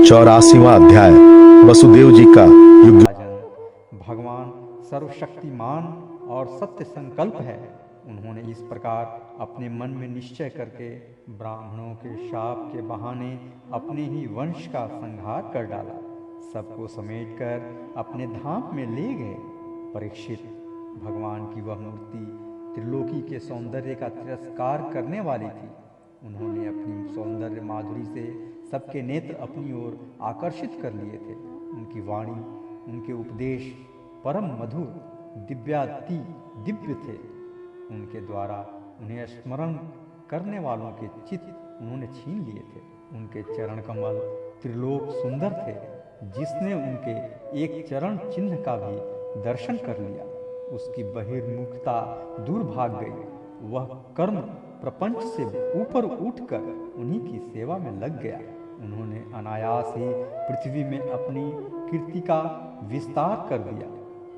84वां अध्याय वसुदेव जी का युग। भगवान सर्वशक्तिमान और सत्य संकल्प है। उन्होंने इस प्रकार अपने मन में निश्चय करके ब्राह्मणों के शाप के बहाने अपने ही वंश का संहार कर डाला। सबको समेटकर अपने धाम में ले गए। परीक्षित, भगवान की वह मूर्ति त्रिलोकी के सौंदर्य का तिरस्कार करने वाली थी। उन्होंने अपनी सौंदर्य माधुरी से सबके नेत्र अपनी ओर आकर्षित कर लिए थे। उनकी वाणी, उनके उपदेश परम मधुर, दिव्याति दिव्य थे। उनके द्वारा उन्हें स्मरण करने वालों के चित्त उन्होंने छीन लिए थे। उनके चरण कमल त्रिलोक सुंदर थे। जिसने उनके एक चरण चिन्ह का भी दर्शन कर लिया, उसकी बहिर्मुखता दूर भाग गई। वह कर्म प्रपंच से ऊपर उठकर उन्हीं की सेवा में लग गया। उन्होंने अनायास ही पृथ्वी में अपनी कीर्ति का विस्तार कर दिया,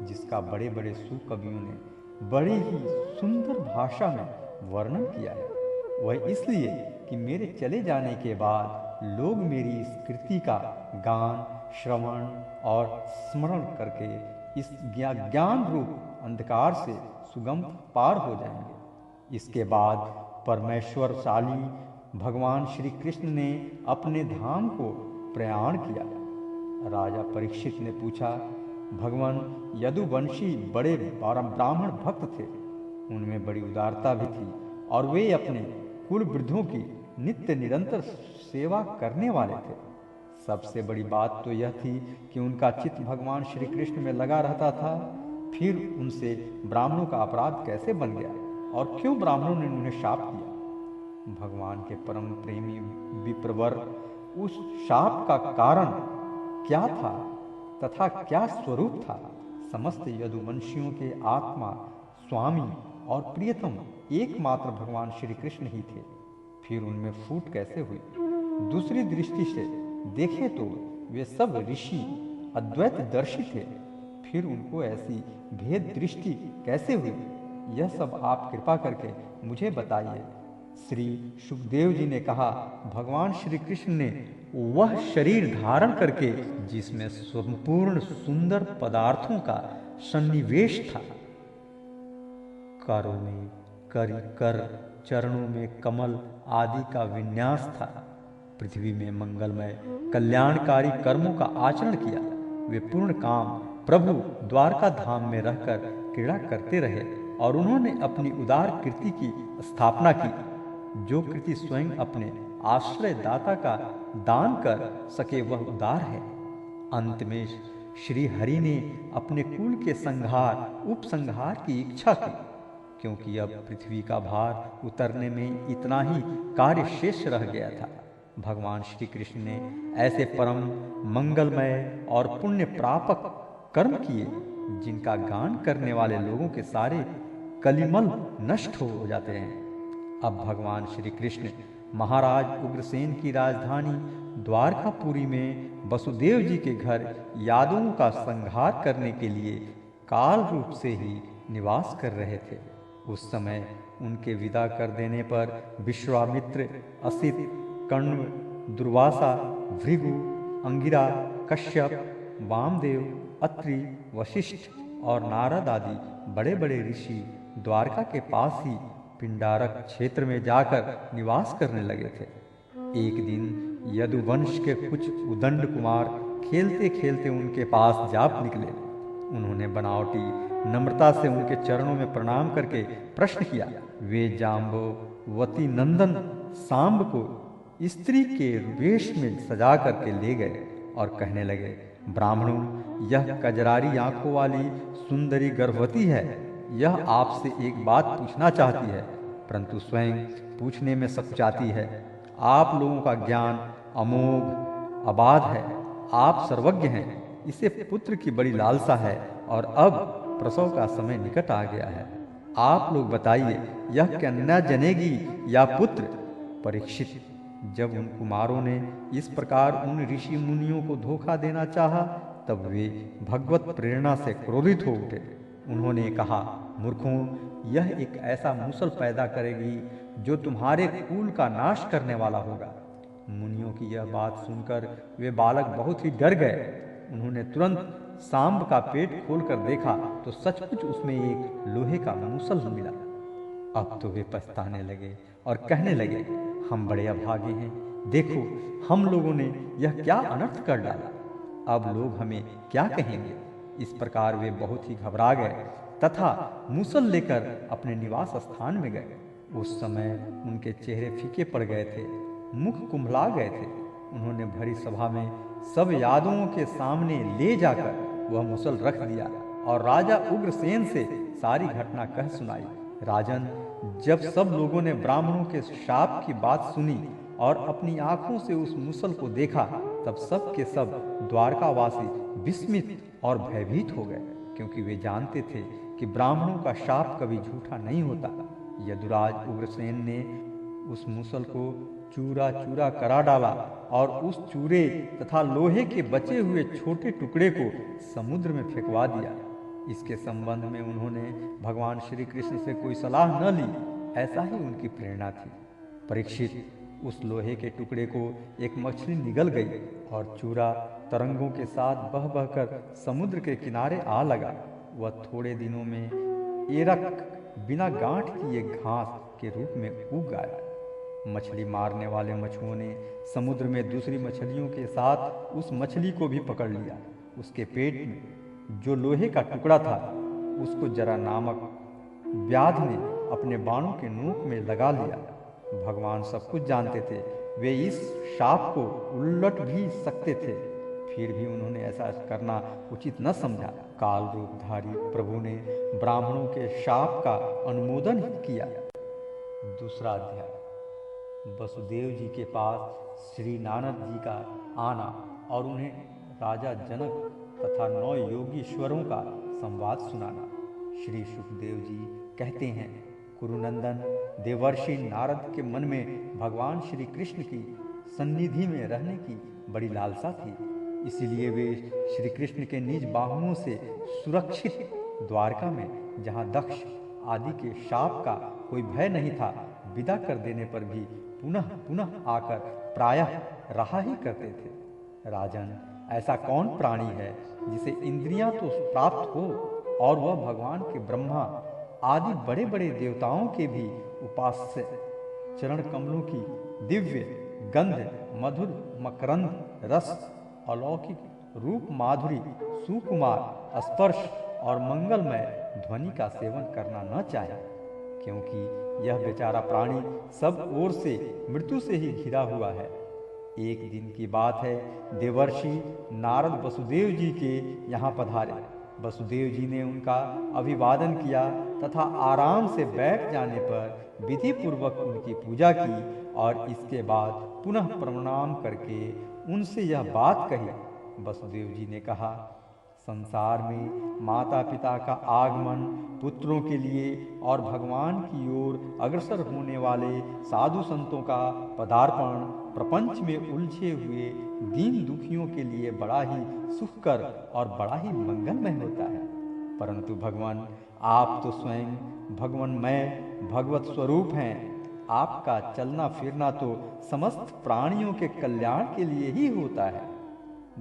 जिसका बड़े बड़े सुकवियों ने बड़े ही सुंदर भाषा में वर्णन किया है। वह इसलिए कि मेरे चले जाने के बाद लोग मेरी इस कीर्ति का गान, श्रवण और स्मरण करके इस ज्ञान रूप अंधकार से सुगम पार हो जाएंगे। इसके बाद परमेश्वरशाली भगवान श्री कृष्ण ने अपने धाम को प्रयाण किया। राजा परीक्षित ने पूछा, भगवान यदुवंशी बड़े ब्राह्मण भक्त थे। उनमें बड़ी उदारता भी थी और वे अपने कुल वृद्धों की नित्य निरंतर सेवा करने वाले थे। सबसे बड़ी बात तो यह थी कि उनका चित्त भगवान श्री कृष्ण में लगा रहता था। फिर उनसे ब्राह्मणों का अपराध कैसे बन गया और क्यों ब्राह्मणों ने उन्हें शाप दिया? भगवान के परम प्रेमी विप्रवर उस शाप का कारण क्या था तथा क्या स्वरूप था? समस्त यदुवंशियों के आत्मा, स्वामी और प्रियतम एकमात्र भगवान श्री कृष्ण ही थे। फिर उनमें फूट कैसे हुई? दूसरी दृष्टि से देखें तो वे सब ऋषि अद्वैत दर्शी थे। फिर उनको ऐसी भेद दृष्टि कैसे हुई? यह सब आप कृपा करके मुझे बताइए। श्री सुखदेव जी ने कहा, भगवान श्री कृष्ण ने वह शरीर धारण करके जिसमें संपूर्ण सुंदर पदार्थों का सन्निवेश था, करों में कर, चरणों में कमल आदि का विन्यास था, पृथ्वी में मंगलमय कल्याणकारी कर्मों का आचरण किया। वे पूर्ण काम प्रभु द्वारका धाम में रहकर क्रीड़ा करते रहे और उन्होंने अपनी उदार कीर्ति की स्थापना की, जो कीर्ति स्वयं अपने आश्रय दाता का दान कर सके वह उदार है। अंत में श्री हरि ने अपने कुल के संहार उपसंहार की इच्छा की, क्योंकि अब पृथ्वी का भार उतरने में इतना ही कार्य शेष रह गया था। भगवान श्री कृष्ण ने ऐसे परम मंगलमय और पुण्य प्रापक कर्म किए जिनका गान करने वाले लोगों के सारे कलिमल नष्ट हो जाते हैं। अब भगवान श्री कृष्ण महाराज उग्रसेन की राजधानी द्वारकापुरी में वसुदेव जी के घर यादवों का संहार करने के लिए काल रूप से ही निवास कर रहे थे। उस समय उनके विदा कर देने पर विश्वामित्र, असित, कण्व, दुर्वासा, भृगु, अंगिरा, कश्यप, वामदेव, अत्रि, वशिष्ठ और नारद आदि बड़े बड़े ऋषि द्वारका के पास ही पिंडारक क्षेत्र में जाकर निवास करने लगे थे। एक दिन यदुवंश के कुछ उदंड कुमार खेलते खेलते उनके पास जा निकले। उन्होंने बनावटी नम्रता से उनके चरणों में प्रणाम करके प्रश्न किया। वे जाम्बवती नंदन सांब को स्त्री के वेश में सजा करके ले गए और कहने लगे, ब्राह्मणों, यह कजरारी आंखों वाली सुंदरी गर्भवती है। यह आपसे एक बात पूछना चाहती है, परंतु स्वयं पूछने में सकुचाती है। आप लोगों का ज्ञान अमोघ अबाध है, आप सर्वज्ञ हैं। इसे पुत्र की बड़ी लालसा है और अब प्रसव का समय निकट आ गया है। आप लोग बताइए, यह कन्या जनेगी या पुत्र? परीक्षित, जब उन कुमारों ने इस प्रकार उन ऋषि मुनियों को धोखा देना चाहा, तब वे भगवत प्रेरणा से क्रोधित हो उठे। उन्होंने कहा, मूर्खों, यह एक ऐसा मूसल पैदा करेगी जो तुम्हारे कुल का नाश करने वाला होगा। मुनियों की यह बात सुनकर वे बालक बहुत ही डर गए। उन्होंने तुरंत सांब का पेट खोलकर देखा तो सचमुच उसमें एक लोहे का मूसल मिला। अब तो वे पछताने लगे और कहने लगे, हम बड़े अभागे हैं, देखो हम लोगों ने यह क्या अनर्थ कर डाला, अब लोग हमें क्या कहेंगे। इस प्रकार वे बहुत ही घबरा गए तथा मूसल लेकर अपने निवास स्थान में गए। उस समय उनके चेहरे फीके पड़ गए थे, मुख कुम्भला गए थे। उन्होंने भरी सभा में सब यादवों के सामने ले जाकर वह मूसल रख दिया और राजा उग्रसेन से सारी घटना कह सुनाई। राजन, जब सब लोगों ने ब्राह्मणों के शाप की बात सुनी और अपनी आंखों से उस मूसल को देखा, तब सब के सब द्वारकावासी विस्मित और भयभीत हो गए, क्योंकि वे जानते थे कि ब्राह्मणों का शाप कभी झूठा नहीं होता। यदुराज उग्रसेन ने उस मूसल को चूरा चूरा करा डाला और उस चूरे तथा लोहे के बचे हुए छोटे टुकड़े को समुद्र में फेंकवा दिया। इसके संबंध में उन्होंने भगवान श्री कृष्ण से कोई सलाह न ली, ऐसा ही उनकी प्रेरणा थी। परीक्षित, उस लोहे के टुकड़े को एक मछली निगल गई और चूरा तरंगों के साथ बह बहकर समुद्र के किनारे आ लगा। वह थोड़े दिनों में एरक बिना गांठ की एक घास के रूप में उग गया। मछली मारने वाले मछुओं ने समुद्र में दूसरी मछलियों के साथ उस मछली को भी पकड़ लिया। उसके पेट में जो लोहे का टुकड़ा था, उसको जरा नामक व्याध ने अपने बाणों के नोक में लगा लिया। भगवान सब कुछ जानते थे, वे इस शाप को उलट भी सकते थे, फिर भी उन्होंने ऐसा करना उचित न समझा। काल रूपधारी प्रभु ने ब्राह्मणों के शाप का अनुमोदन किया। दूसरा अध्याय। वसुदेव जी के पास श्री नारद जी का आना और उन्हें राजा जनक तथा 9 योगीश्वरों का संवाद सुनाना। श्री सुखदेव जी कहते हैं, कुरुनंदन, देवर्षि नारद के मन में भगवान श्री कृष्ण की सन्निधि में रहने की बड़ी लालसा थी। इसीलिए वे श्री कृष्ण के निज बाहुओं से सुरक्षित द्वारका में, जहाँ दक्ष आदि के शाप का कोई भय नहीं था, विदा कर देने पर भी पुनः पुनः आकर प्रायः रहा ही करते थे। राजन, ऐसा कौन प्राणी है जिसे इंद्रियां तो प्राप्त हो और वह भगवान के ब्रह्मा आदि बड़े बड़े देवताओं के भी उपास्य चरण कमलों की दिव्य गंध, मधुर मकरंद रस, अलौकिक रूप, माधुरी, सुकुमार स्पर्श और मंगलमय ध्वनि का सेवन करना न चाहे, क्योंकि यह बेचारा प्राणी सब ओर से मृत्यु से ही घिरा हुआ है। एक दिन की बात है, देवर्षि नारद वसुदेव जी के यहाँ पधारे। वसुदेव जी ने उनका अभिवादन किया तथा आराम से बैठ जाने पर विधि पूर्वक उनकी पूजा की और इसके बाद पुनः प्रणाम करके उनसे यह बात कही। वसुदेव जी ने कहा, संसार में माता पिता का आगमन, पुत्रों के लिए और भगवान की ओर अग्रसर होने वाले साधु संतों का पदार्पण प्रपंच में उलझे हुए दीन दुखियों के लिए बड़ा ही सुखकर और बड़ा ही मंगलमय होता है। परंतु भगवान, आप तो स्वयं भगवानमय भगवत स्वरूप हैं। आपका चलना फिरना तो समस्त प्राणियों के कल्याण के लिए ही होता है।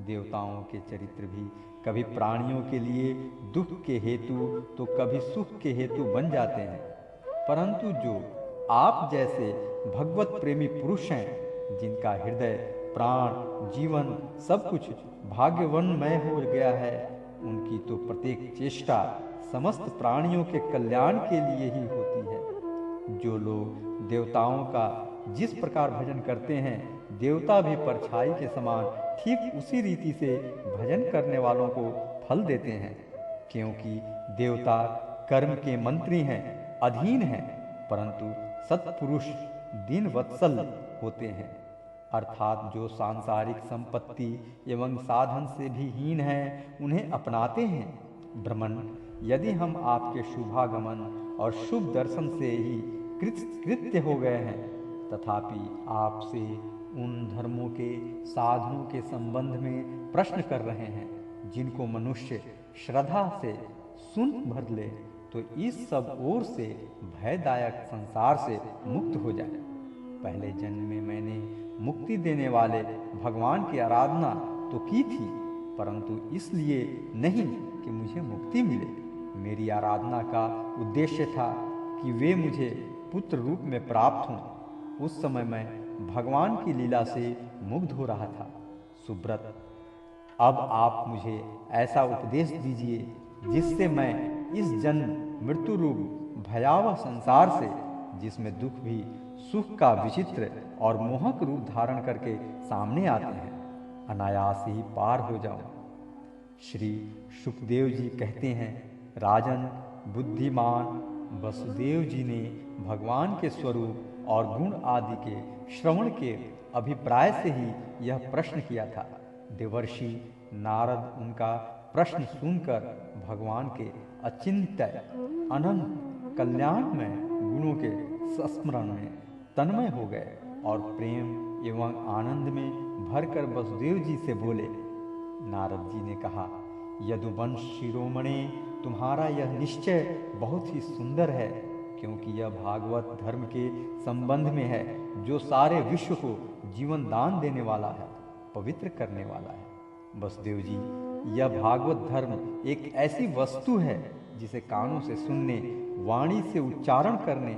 देवताओं के चरित्र भी कभी प्राणियों के लिए दुख के हेतु तो कभी सुख के हेतु बन जाते हैं, परंतु जो आप जैसे भगवत प्रेमी पुरुष हैं, जिनका हृदय, प्राण, जीवन सब कुछ भाग्यवनमय हो गया है, उनकी तो प्रत्येक चेष्टा समस्त प्राणियों के कल्याण के लिए ही होती है। जो लोग देवताओं का जिस प्रकार भजन करते हैं, देवता भी परछाई के समान ठीक उसी रीति से भजन करने वालों को फल देते हैं, क्योंकि देवता कर्म के मंत्री हैं, अधीन हैं, परंतु सत्पुरुष दीन वत्सल होते हैं, अर्थात जो सांसारिक संपत्ति एवं साधन से भी हीन हैं, उन्हें अपनाते हैं। ब्रह्मन, यदि हम आपके शुभागमन और शुभ दर्शन से ही कृत्य हो गए हैं, तथापि आपसे उन धर्मों के साधनों के संबंध में प्रश्न कर रहे हैं, जिनको मनुष्य श्रद्धा से सुन भर ले तो इस सब ओर से भयदायक संसार से मुक्त हो जाए। पहले जन्म में मैंने मुक्ति देने वाले भगवान की आराधना तो की थी, परंतु इसलिए नहीं कि मुझे मुक्ति मिले। मेरी आराधना का उद्देश्य था कि वे मुझे पुत्र रूप में प्राप्त हों। उस समय मैं भगवान की लीला से मुग्ध हो रहा था। सुब्रत, अब आप मुझे ऐसा उपदेश दीजिए जिससे मैं इस जन्म मृत्यु रूप भयावह संसार से, जिसमें दुख भी सुख का विचित्र और मोहक रूप धारण करके सामने आते हैं, अनायास ही पार हो जाऊं। श्री सुखदेव जी कहते हैं, राजन, बुद्धिमान वसुदेव जी ने भगवान के स्वरूप और गुण आदि के श्रवण के अभिप्राय से ही यह प्रश्न किया था। देवर्षि नारद उनका प्रश्न सुनकर भगवान के अचिंत्य अनंत कल्याणमय गुणों के स्मरण में तन्मय हो गए और प्रेम एवं आनंद में भरकर वसुदेव जी से बोले। नारद जी ने कहा, यदुवंश शिरोमणे, तुम्हारा यह निश्चय बहुत ही सुंदर है, क्योंकि यह भागवत धर्म के संबंध में है, जो सारे विश्व को जीवन दान देने वाला है, पवित्र करने वाला है। वसुदेव जी, यह भागवत धर्म एक ऐसी वस्तु है जिसे कानों से सुनने, वाणी से उच्चारण करने,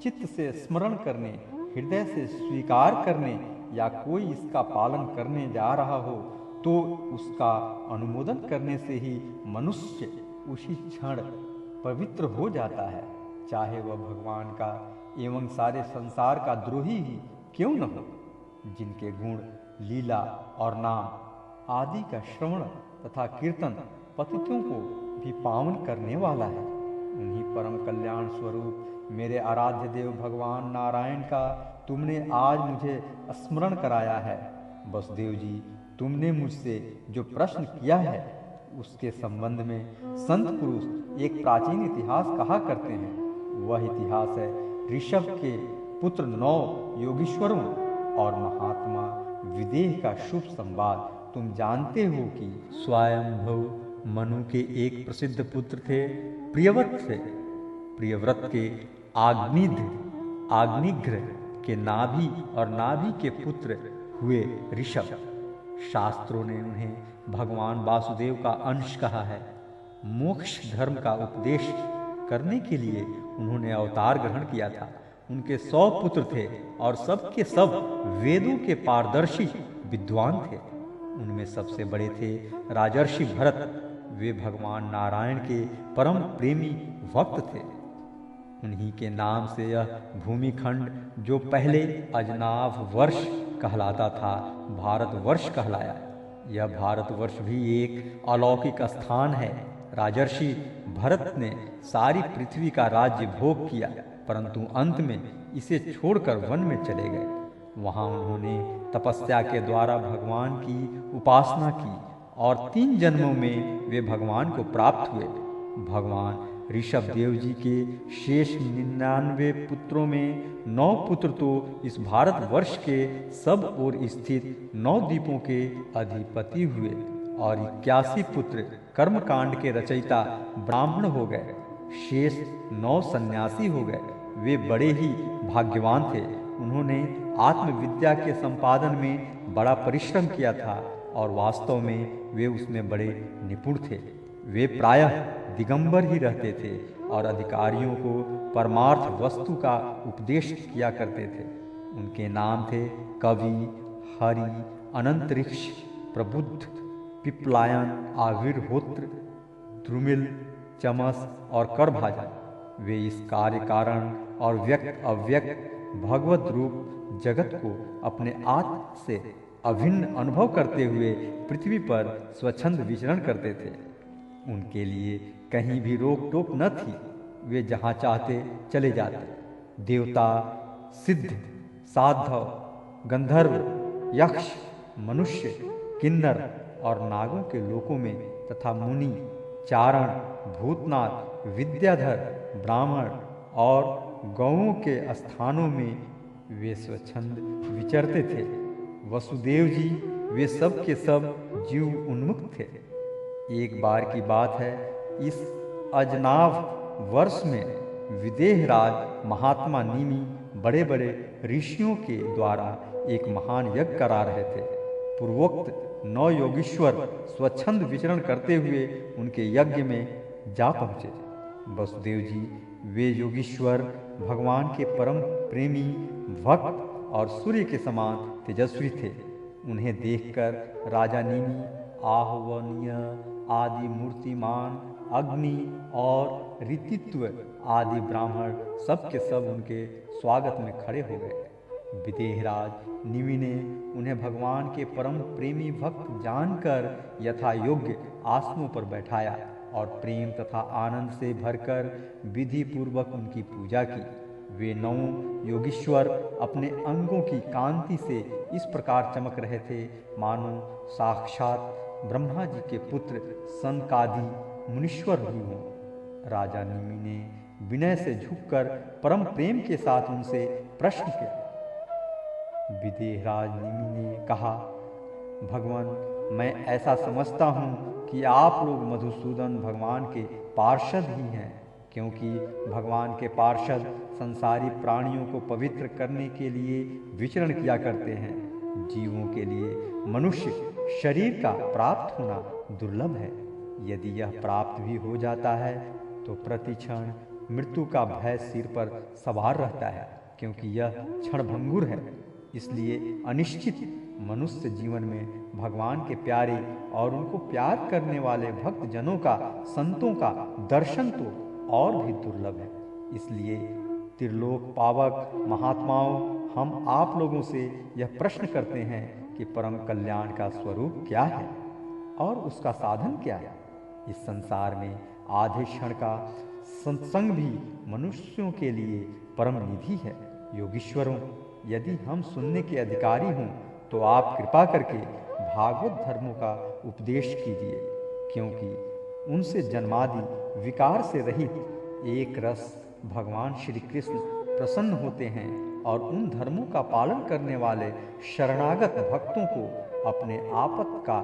चित्त से स्मरण करने, हृदय से स्वीकार करने या कोई इसका पालन करने जा रहा हो तो उसका अनुमोदन करने से ही मनुष्य उसी क्षण पवित्र हो जाता है, चाहे वह भगवान का एवं सारे संसार का द्रोही ही क्यों न हो। जिनके गुण, लीला और नाम आदि का श्रवण तथा कीर्तन पतितों को भी पावन करने वाला है, उन्हीं परम कल्याण स्वरूप मेरे आराध्य देव भगवान नारायण का तुमने आज मुझे स्मरण कराया है। वसुदेव जी, तुमने मुझसे जो प्रश्न किया है उसके संबंध में संत पुरुष एक प्राचीन इतिहास कहा करते हैं। वह इतिहास है ऋषभ के पुत्र 9 योगीश्वरों और महात्मा विदेह का शुभ संवाद। तुम जानते हो कि स्वयंभू मनु के एक प्रसिद्ध पुत्र थे, प्रियव्रत थे। प्रियव्रत के आग्निघ्र के नाभि और नाभि के पुत्र हुए ऋषभ। शास्त्रों ने उन्हें भगवान वासुदेव का अंश कहा है। मोक्ष धर्म का उपदेश करने के लिए उन्होंने अवतार ग्रहण किया था। उनके 100 पुत्र थे और सबके सब वेदों के पारदर्शी विद्वान थे। उनमें सबसे बड़े थे राजर्षि भरत। वे भगवान नारायण के परम प्रेमी भक्त थे। उन्हीं के नाम से यह भूमिखंड, जो पहले अजनाभ वर्ष कहलाता था, भारतवर्ष कहलाया। यह भारतवर्ष भी एक अलौकिक स्थान है। राजर्षि भरत ने सारी पृथ्वी का राज्य भोग किया, परंतु अंत में इसे छोड़कर वन में चले गए। वहां उन्होंने तपस्या के द्वारा भगवान की उपासना की और 3 जन्मों में वे भगवान को प्राप्त हुए। भगवान ऋषभ देव जी के शेष 99 पुत्रों में 9 पुत्र तो इस भारतवर्ष के सब ओर स्थित 9 द्वीपों के अधिपति हुए और 81 पुत्र कर्मकांड के रचयिता ब्राह्मण हो गए। शेष 9 सन्यासी हो गए। वे बड़े ही भाग्यवान थे। उन्होंने आत्मविद्या के संपादन में बड़ा परिश्रम किया था और वास्तव में वे उसमें बड़े निपुण थे। वे प्रायः दिगंबर ही रहते थे और अधिकारियों को परमार्थ वस्तु का उपदेश किया करते थे। उनके नाम थे कवि, हरि, अनंतरिक्ष, प्रबुद्ध, पिपलायन, आविर्होत्र, द्रुमिल, चमस और करभाजन। वे इस कार्य कारण और व्यक्त अव्यक्त भगवत रूप जगत को अपने आत्म से अभिन्न अनुभव करते हुए पृथ्वी पर स्वच्छंद विचरण करते थे। उनके लिए कहीं भी रोक टोक न थी। वे जहाँ चाहते चले जाते। देवता, सिद्ध, साधव, गंधर्व, यक्ष, मनुष्य, किन्नर और नागों के लोकों में तथा मुनि, चारण, भूतनाथ, विद्याधर, ब्राह्मण और गौओं के स्थानों में वे स्वच्छंद विचरते थे। वसुदेव जी वे सब के सब जीव उन्मुक्त थे। एक बार की बात है, इस अजनाभ वर्ष में विदेहराज महात्मा निमि बड़े बड़े ऋषियों के द्वारा एक महान यज्ञ करा रहे थे। पूर्वोक्त 9 योगीश्वर स्वच्छंद विचरण करते हुए उनके यज्ञ में जा पहुँचे। वसुदेव जी वे योगीश्वर भगवान के परम प्रेमी भक्त और सूर्य के समान तेजस्वी थे। उन्हें देखकर राजा निमि, आहवनीय आदि मूर्तिमान, अग्नि और ऋतित्व आदि ब्राह्मण सब के सब उनके स्वागत में खड़े हो गए। विदेहराज निमि ने उन्हें भगवान के परम प्रेमी भक्त जानकर यथा योग्य आसनों पर बैठाया और प्रेम तथा आनंद से भरकर विधि पूर्वक उनकी पूजा की। वे 9 योगीश्वर अपने अंगों की कांति से इस प्रकार चमक रहे थे मानो साक्षात ब्रह्मा जी के पुत्र सनकादि मुनीश्वर ही हों। राजा निमि ने विनय से झुककर परम प्रेम के साथ उनसे प्रश्न किया। विदेहराज निमि ने कहा, भगवान, मैं ऐसा समझता हूँ कि आप लोग मधुसूदन भगवान के पार्षद ही हैं, क्योंकि भगवान के पार्षद संसारी प्राणियों को पवित्र करने के लिए विचरण किया करते हैं। जीवों के लिए मनुष्य शरीर का प्राप्त होना दुर्लभ है। यदि यह प्राप्त भी हो जाता है तो प्रतिक्षण मृत्यु का भय सिर पर सवार रहता है, क्योंकि यह क्षणभंगुर है। इसलिए अनिश्चित मनुष्य जीवन में भगवान के प्यारे और उनको प्यार करने वाले भक्त जनों का, संतों का दर्शन तो और भी दुर्लभ है। इसलिए त्रिलोक पावक महात्माओं, हम आप लोगों से यह प्रश्न करते हैं कि परम कल्याण का स्वरूप क्या है और उसका साधन क्या है। इस संसार में आधे क्षण का सत्संग भी मनुष्यों के लिए परम निधि है। योगीश्वरों, यदि हम सुनने के अधिकारी हों तो आप कृपा करके भागवत धर्मों का उपदेश कीजिए, क्योंकि उनसे जन्मादि विकार से रहित एक रस भगवान श्री कृष्ण प्रसन्न होते हैं और उन धर्मों का पालन करने वाले शरणागत भक्तों को अपने आपत का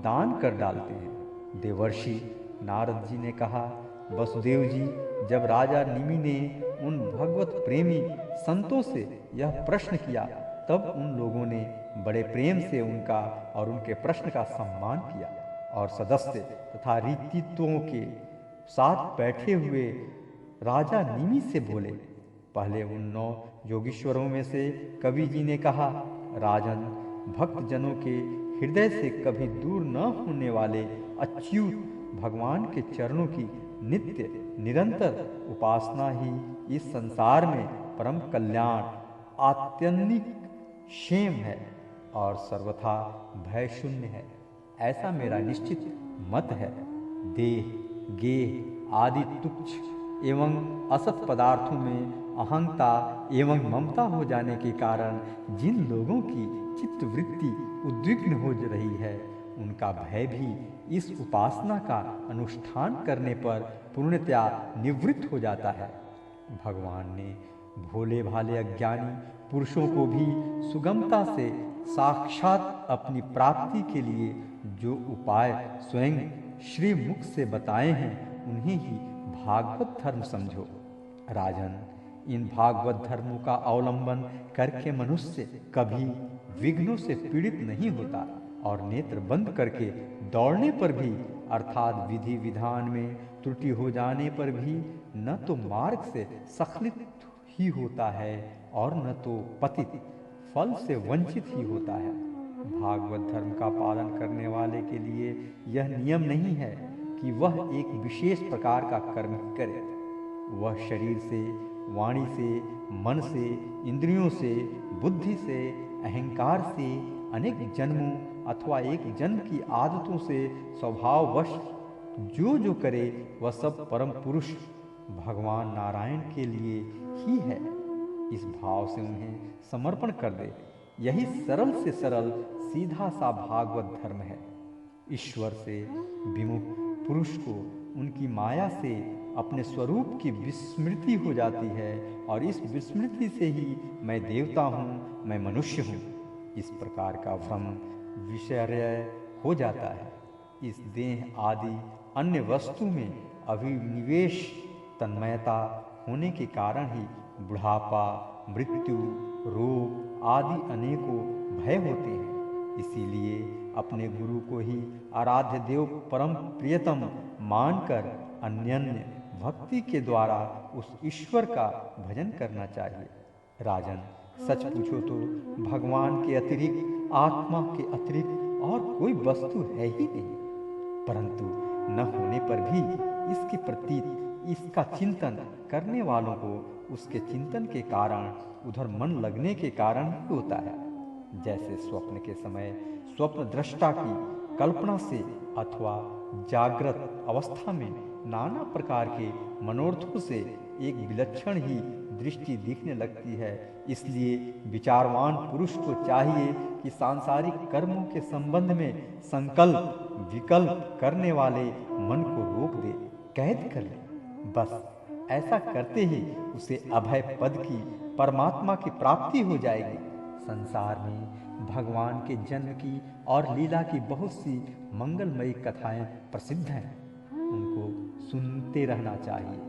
दान कर डालते हैं। देवर्षि नारद जी ने कहा, वसुदेव जी, जब राजा निमि ने उन भगवत प्रेमी संतों से यह प्रश्न किया, तब उन लोगों ने बड़े प्रेम से उनका और उनके प्रश्न का सम्मान किया और सदस्य तथा ऋतित्वों के साथ बैठे हुए राजा निमि से बोले। पहले उन 9 योगीश्वरों में से कवि जी ने कहा, राजन, भक्त जनों के हृदय से कभी दूर न होने वाले अच्युत भगवान के चरणों की नित्य निरंतर उपासना ही इस संसार में परम कल्याण, आत्यंतिक क्षेम है और सर्वथा भय शून्य है, ऐसा मेरा निश्चित मत है। देह, गेह आदि तुच्छ एवं असत पदार्थों में अहंता एवं ममता हो जाने के कारण जिन लोगों की चित्तवृत्ति उद्विग्न हो रही है, उनका भय भी इस उपासना का अनुष्ठान करने पर पूर्णतया निवृत्त हो जाता है। भगवान ने भोले भाले अज्ञानी पुरुषों को भी सुगमता से साक्षात अपनी प्राप्ति के लिए जो उपाय स्वयं श्री मुख से बताए हैं, उन्हें ही भागवत धर्म समझो। राजन, इन भागवत धर्मों का अवलंबन करके मनुष्य कभी विघ्नों से पीड़ित नहीं होता और नेत्र बंद करके दौड़ने पर भी, अर्थात विधि विधान में त्रुटि हो जाने पर भी न तो मार्ग से स्खलित ही होता है और न तो पतित फल से वंचित ही होता है। भागवत धर्म का पालन करने वाले के लिए यह नियम नहीं है कि वह एक विशेष प्रकार का कर्म करे। वह शरीर से, वाणी से, मन से, इंद्रियों से, बुद्धि से, अहंकार से, अनेक जन्मों अथवा एक जन्म की आदतों से स्वभाववश जो जो करे वह सब परम पुरुष भगवान नारायण के लिए ही है। इस भाव से उन्हें समर्पण कर दे। यही सरल से सरल सीधा सा भागवत धर्म है। ईश्वर से विमुख पुरुष को उनकी माया से अपने स्वरूप की विस्मृति हो जाती है और इस विस्मृति से ही मैं देवता हूँ, मैं मनुष्य हूँ, इस प्रकार का भ्रम विषय हो जाता है। इस देह आदि अन्य वस्तु में अभिनिवेश तन्मयता होने के कारण ही बुढ़ापा, मृत्यु, रोग आदि अनेकों भय होते हैं। इसीलिए अपने गुरु को ही आराध्य देव परम प्रियतम मानकर अन्यन्य भक्ति के द्वारा उस ईश्वर का भजन करना चाहिए। राजन, सच पूछो तो भगवान के अतिरिक्त, आत्मा के अतिरिक्त और कोई वस्तु है ही नहीं, परंतु न होने पर भी इसके प्रति इसका चिंतन करने वालों को उसके चिंतन के कारण, उधर मन लगने के कारण ही होता है। जैसे स्वप्न के समय स्वप्न दृष्टा की कल्पना से अथवा जागृत अवस्था में नाना प्रकार के मनोरथों से एक विलक्षण ही दृष्टि दिखने लगती है, इसलिए विचारवान पुरुष को चाहिए कि सांसारिक कर्मों के संबंध में संकल्प विकल्प करने वाले मन को रोक दे, कैद कर ले। बस ऐसा करते ही उसे अभय पद की, परमात्मा की प्राप्ति हो जाएगी। संसार में भगवान के जन्म की और लीला की बहुत सी मंगलमयी कथाएं प्रसिद्ध हैं, उनको सुनते रहना चाहिए।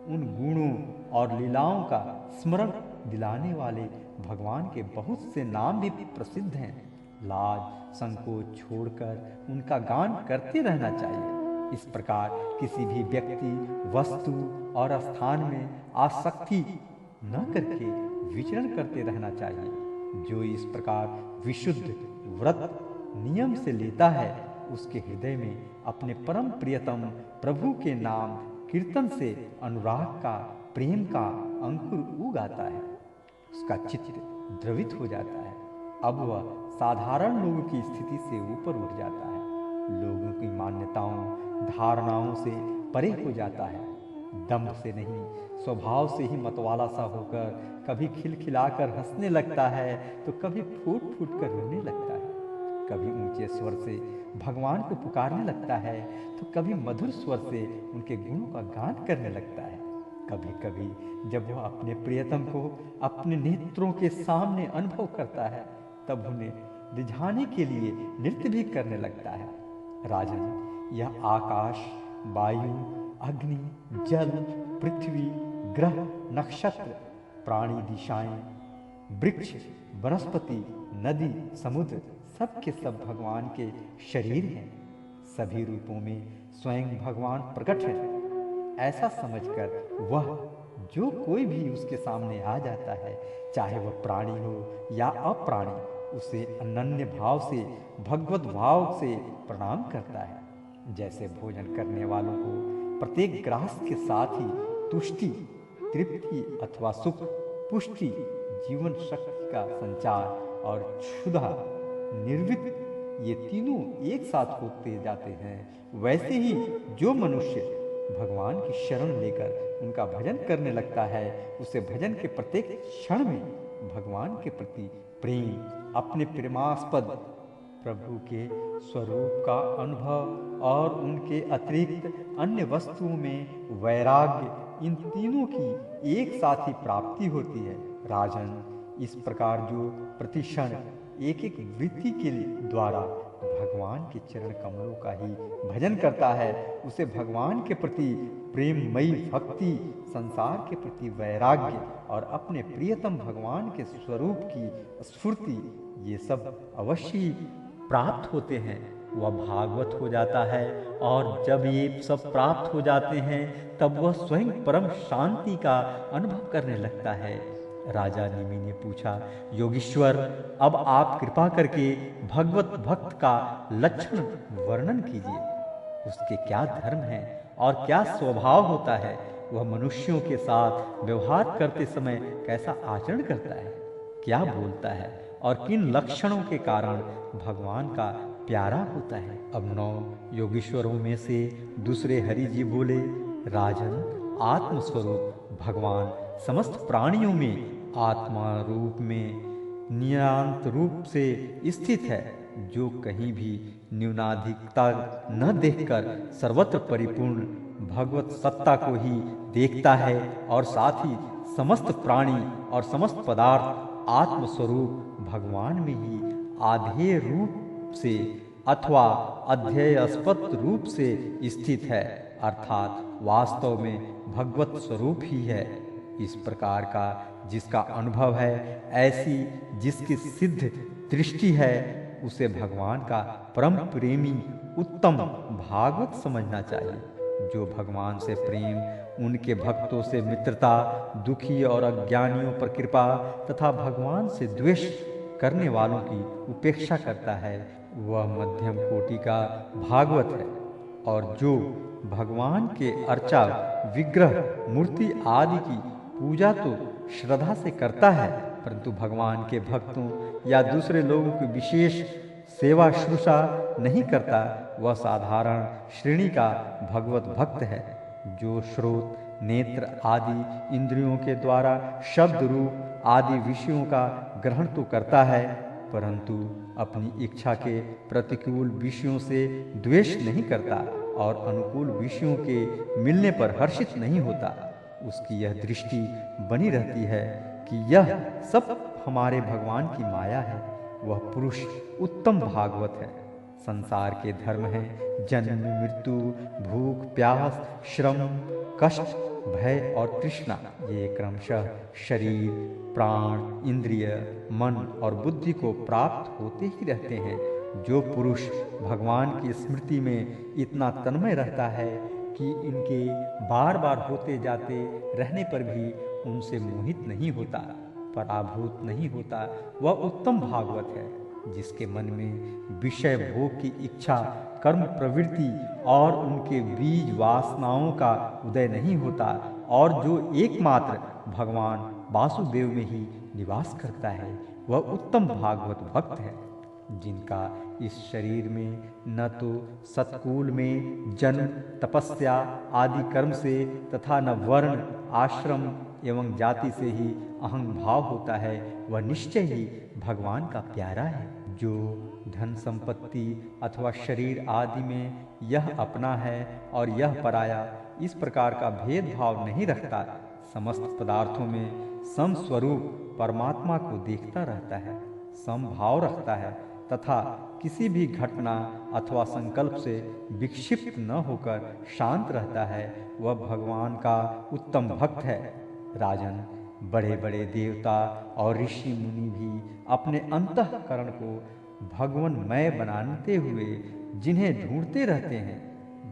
उन गुणों और लीलाओं का स्मरण दिलाने वाले भगवान के बहुत से नाम भी प्रसिद्ध हैं। लाज संकोच छोड़कर उनका गान करते रहना चाहिए। इस प्रकार किसी भी व्यक्ति, वस्तु और स्थान में आसक्ति न करके विचरण करते रहना चाहिए। जो इस प्रकार विशुद्ध व्रत नियम से लेता है, उसके हृदय में अपने परम प्रियतम प्रभु के नाम कीर्तन से अनुराग का, प्रेम का अंकुर उग आता है। उसका चित्त द्रवित हो जाता है। अब वह साधारण लोगों की स्थिति से ऊपर उठ जाता है। लोगों की मान्यताओं, धारणाओं से परे हो जाता है। दंभ से नहीं, स्वभाव से ही मतवाला सा होकर कभी खिलखिलाकर हंसने लगता है तो कभी फूट फूट कर रोने लगता है। कभी ऊंचे स्वर से भगवान को पुकारने लगता है तो कभी मधुर स्वर से उनके गुणों का गान करने लगता है। कभी कभी जब वह अपने प्रियतम को अपने नेत्रों के सामने अनुभव करता है, तब उन्हें रिझाने के लिए नृत्य भी करने लगता है। राजन, यह आकाश, वायु, अग्नि, जल, पृथ्वी, ग्रह, नक्षत्र, प्राणी, दिशाएं, वृक्ष, वनस्पति, नदी, समुद्र, सब के सब भगवान के शरीर हैं। सभी रूपों में स्वयं भगवान प्रकट है। ऐसा समझकर वह जो कोई भी उसके सामने आ जाता है, चाहे वह प्राणी हो या अप्राणी, उसे अनन्य भाव से, भगवत भाव से प्रणाम करता है। जैसे भोजन करने वालों को प्रत्येक ग्रास के साथ ही तुष्टि, तृप्ति अथवा सुख, पुष्टि, जीवन शक्ति का संचार और क्षुधा, निर्वित, ये तीनों एक साथ होते जाते हैं, वैसे ही जो मनुष्य भगवान की शरण लेकर उनका भजन करने लगता है, उसे भजन के प्रत्येक क्षण में भगवान के प्रति प्रेम, अपने प्रेमास्पद प्रभु के स्वरूप का अनुभव और उनके अतिरिक्त अन्य वस्तुओं में वैराग्य, इन तीनों की एक साथ ही प्राप्ति होती है। राजन, इस प्रकार जो प्रतिक्षण एक एक वृत्ति के द्वारा भगवान के चरण कमलों का ही भजन करता है, उसे भगवान के प्रति प्रेममयी भक्ति, संसार के प्रति वैराग्य और अपने प्रियतम भगवान के स्वरूप की स्फूर्ति, ये सब अवश्य ही प्राप्त होते हैं। वह भागवत हो जाता है और जब ये सब प्राप्त हो जाते हैं, तब वह स्वयं परम शांति का अनुभव करने लगता है। राजा निमि ने पूछा, योगीश्वर, अब आप कृपा करके भगवत भक्त का लक्षण वर्णन कीजिए। उसके क्या धर्म है और क्या स्वभाव होता है? वह मनुष्यों के साथ व्यवहार करते समय कैसा आचरण करता है? क्या बोलता है और किन लक्षणों के कारण भगवान का प्यारा होता है? अब 9 योगीश्वरों में से दूसरे हरि जी बोले, राजन, आत्मस्वरूप भगवान समस्त प्राणियों में आत्मा रूप में नियंत रूप से स्थित है, जो कहीं भी न्यूनाधिकता न देखकर सर्वत्र परिपूर्ण भगवत सत्ता को ही देखता है और साथ ही समस्त प्राणी और समस्त पदार्थ आत्मस्वरूप भगवान में ही आधेय रूप से अथवा अध्ययस्पद रूप से स्थित है, अर्थात वास्तव में भगवत स्वरूप ही है। इस प्रकार का जिसका अनुभव है, ऐसी जिसकी सिद्ध दृष्टि है, उसे भगवान का परम प्रेमी उत्तम भागवत समझना चाहिए। जो भगवान से प्रेम, उनके भक्तों से मित्रता, दुखी और अज्ञानियों पर कृपा तथा भगवान से द्वेष करने वालों की उपेक्षा करता है, वह मध्यम कोटि का भागवत है। और जो भगवान के अर्चा, विग्रह, मूर्ति आदि की पूजा तो श्रद्धा से करता है, परंतु भगवान के भक्तों या दूसरे लोगों की विशेष सेवा शुश्रूषा नहीं करता, वह साधारण श्रेणी का भगवत भक्त है। जो श्रोत, नेत्र आदि इंद्रियों के द्वारा शब्द, रूप आदि विषयों का ग्रहण तो करता है, परंतु अपनी इच्छा के प्रतिकूल विषयों से द्वेष नहीं करता और अनुकूल विषयों के मिलने पर हर्षित नहीं होता, उसकी यह दृष्टि बनी रहती है कि यह सब हमारे भगवान की माया है। वह पुरुष उत्तम भागवत है। संसार के धर्म हैं जन्म, मृत्यु, भूख, प्यास, श्रम, कष्ट, भय और तृष्णा। ये क्रमशः शरीर, प्राण, इंद्रिय, मन और बुद्धि को प्राप्त होते ही रहते हैं। जो पुरुष भगवान की स्मृति में इतना तन्मय रहता है कि इनके बार बार होते जाते रहने पर भी उनसे मोहित नहीं होता, पराभूत नहीं होता, वह उत्तम भागवत है। जिसके मन में विषय भोग की इच्छा, कर्म प्रवृत्ति और उनके बीज वासनाओं का उदय नहीं होता और जो एकमात्र भगवान वासुदेव में ही निवास करता है, वह उत्तम भागवत भक्त है। जिनका इस शरीर में न तो सत्कुल में जन्म, तपस्या आदि कर्म से तथा न वर्ण, आश्रम एवं जाति से ही अहं भाव होता है, वह निश्चय ही भगवान का प्यारा है। जो धन संपत्ति अथवा शरीर आदि में यह अपना है और यह पराया, इस प्रकार का भेदभाव नहीं रखता, समस्त पदार्थों में समस्वरूप परमात्मा को देखता रहता है, समभाव रखता है तथा किसी भी घटना अथवा संकल्प से विक्षिप्त न होकर शांत रहता है, वह भगवान का उत्तम भक्त है। राजन, बड़े बड़े देवता और ऋषि मुनि भी अपने अंतःकरण को भगवनमय बनाते हुए जिन्हें ढूंढते रहते हैं,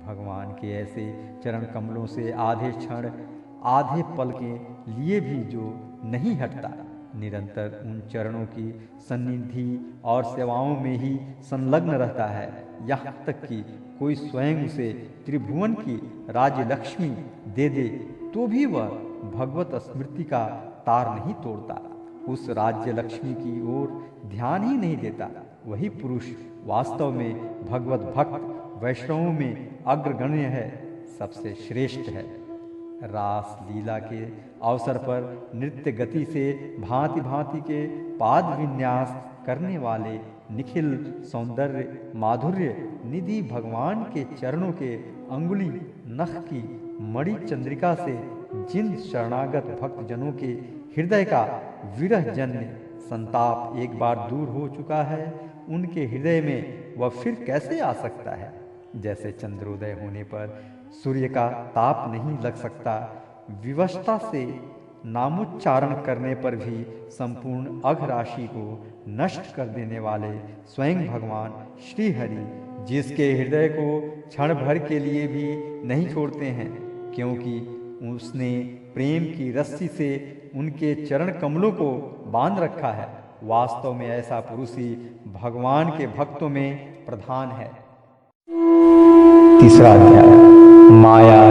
भगवान के ऐसे चरण कमलों से आधे क्षण, आधे पल के लिए भी जो नहीं हटता, निरंतर उन चरणों की सन्निधि और सेवाओं में ही संलग्न रहता है, यहाँ तक कि कोई स्वयं उसे त्रिभुवन की राज्य लक्ष्मी दे दे तो भी वह भगवत स्मृति का तार नहीं तोड़ता, उस राज्य लक्ष्मी की ओर ध्यान ही नहीं देता। वही पुरुष वास्तव में भगवत भक्त वैष्णवों में अग्रगण्य है, सबसे श्रेष्ठ है। रास लीला के अवसर पर नृत्य गति से भांति भांति के पाद विन्यास करने वाले निखिल सौंदर्य माधुर्य निधि भगवान के चरणों के अंगुली नख की मणि चंद्रिका से जिन शरणागत भक्त जनों के हृदय का विरह जन्य संताप एक बार दूर हो चुका है, उनके हृदय में वह फिर कैसे आ सकता है। जैसे चंद्रोदय होने पर सूर्य का ताप नहीं लग सकता, विवशता से नामोच्चारण करने पर भी संपूर्ण अघ राशि को नष्ट कर देने वाले स्वयं भगवान श्री हरि, जिसके हृदय को क्षण भर के लिए भी नहीं छोड़ते हैं, क्योंकि उसने प्रेम की रस्सी से उनके चरण कमलों को बांध रखा है। वास्तव में ऐसा पुरुष ही भगवान के भक्तों में प्रधान है। तीसरा अध्याय, माया,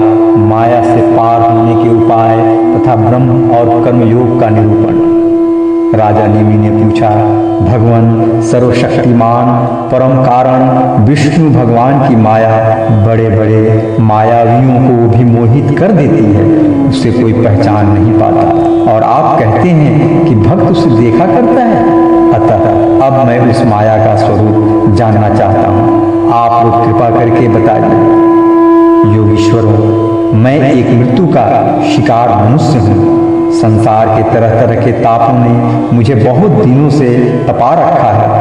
माया से पार होने के उपाय तथा ब्रह्म और कर्मयोग का निरूपण। राजा नेमि ने पूछा, भगवान सर्वशक्तिमान परम कारण विष्णु भगवान की माया बड़े बड़े मायावियों को भी मोहित कर देती है, उसे कोई पहचान नहीं पाता और आप कहते हैं कि भक्त उसे देखा करता है। अतः अब मैं उस माया का स्वरूप जानना चाहता हूँ, आप लोग कृपा करके बताइए। योगीश्वरों, मैं एक मृत्यु का शिकार मनुष्य हूँ। संसार के तरह तरह के तापों ने मुझे बहुत दिनों से तपा रखा है।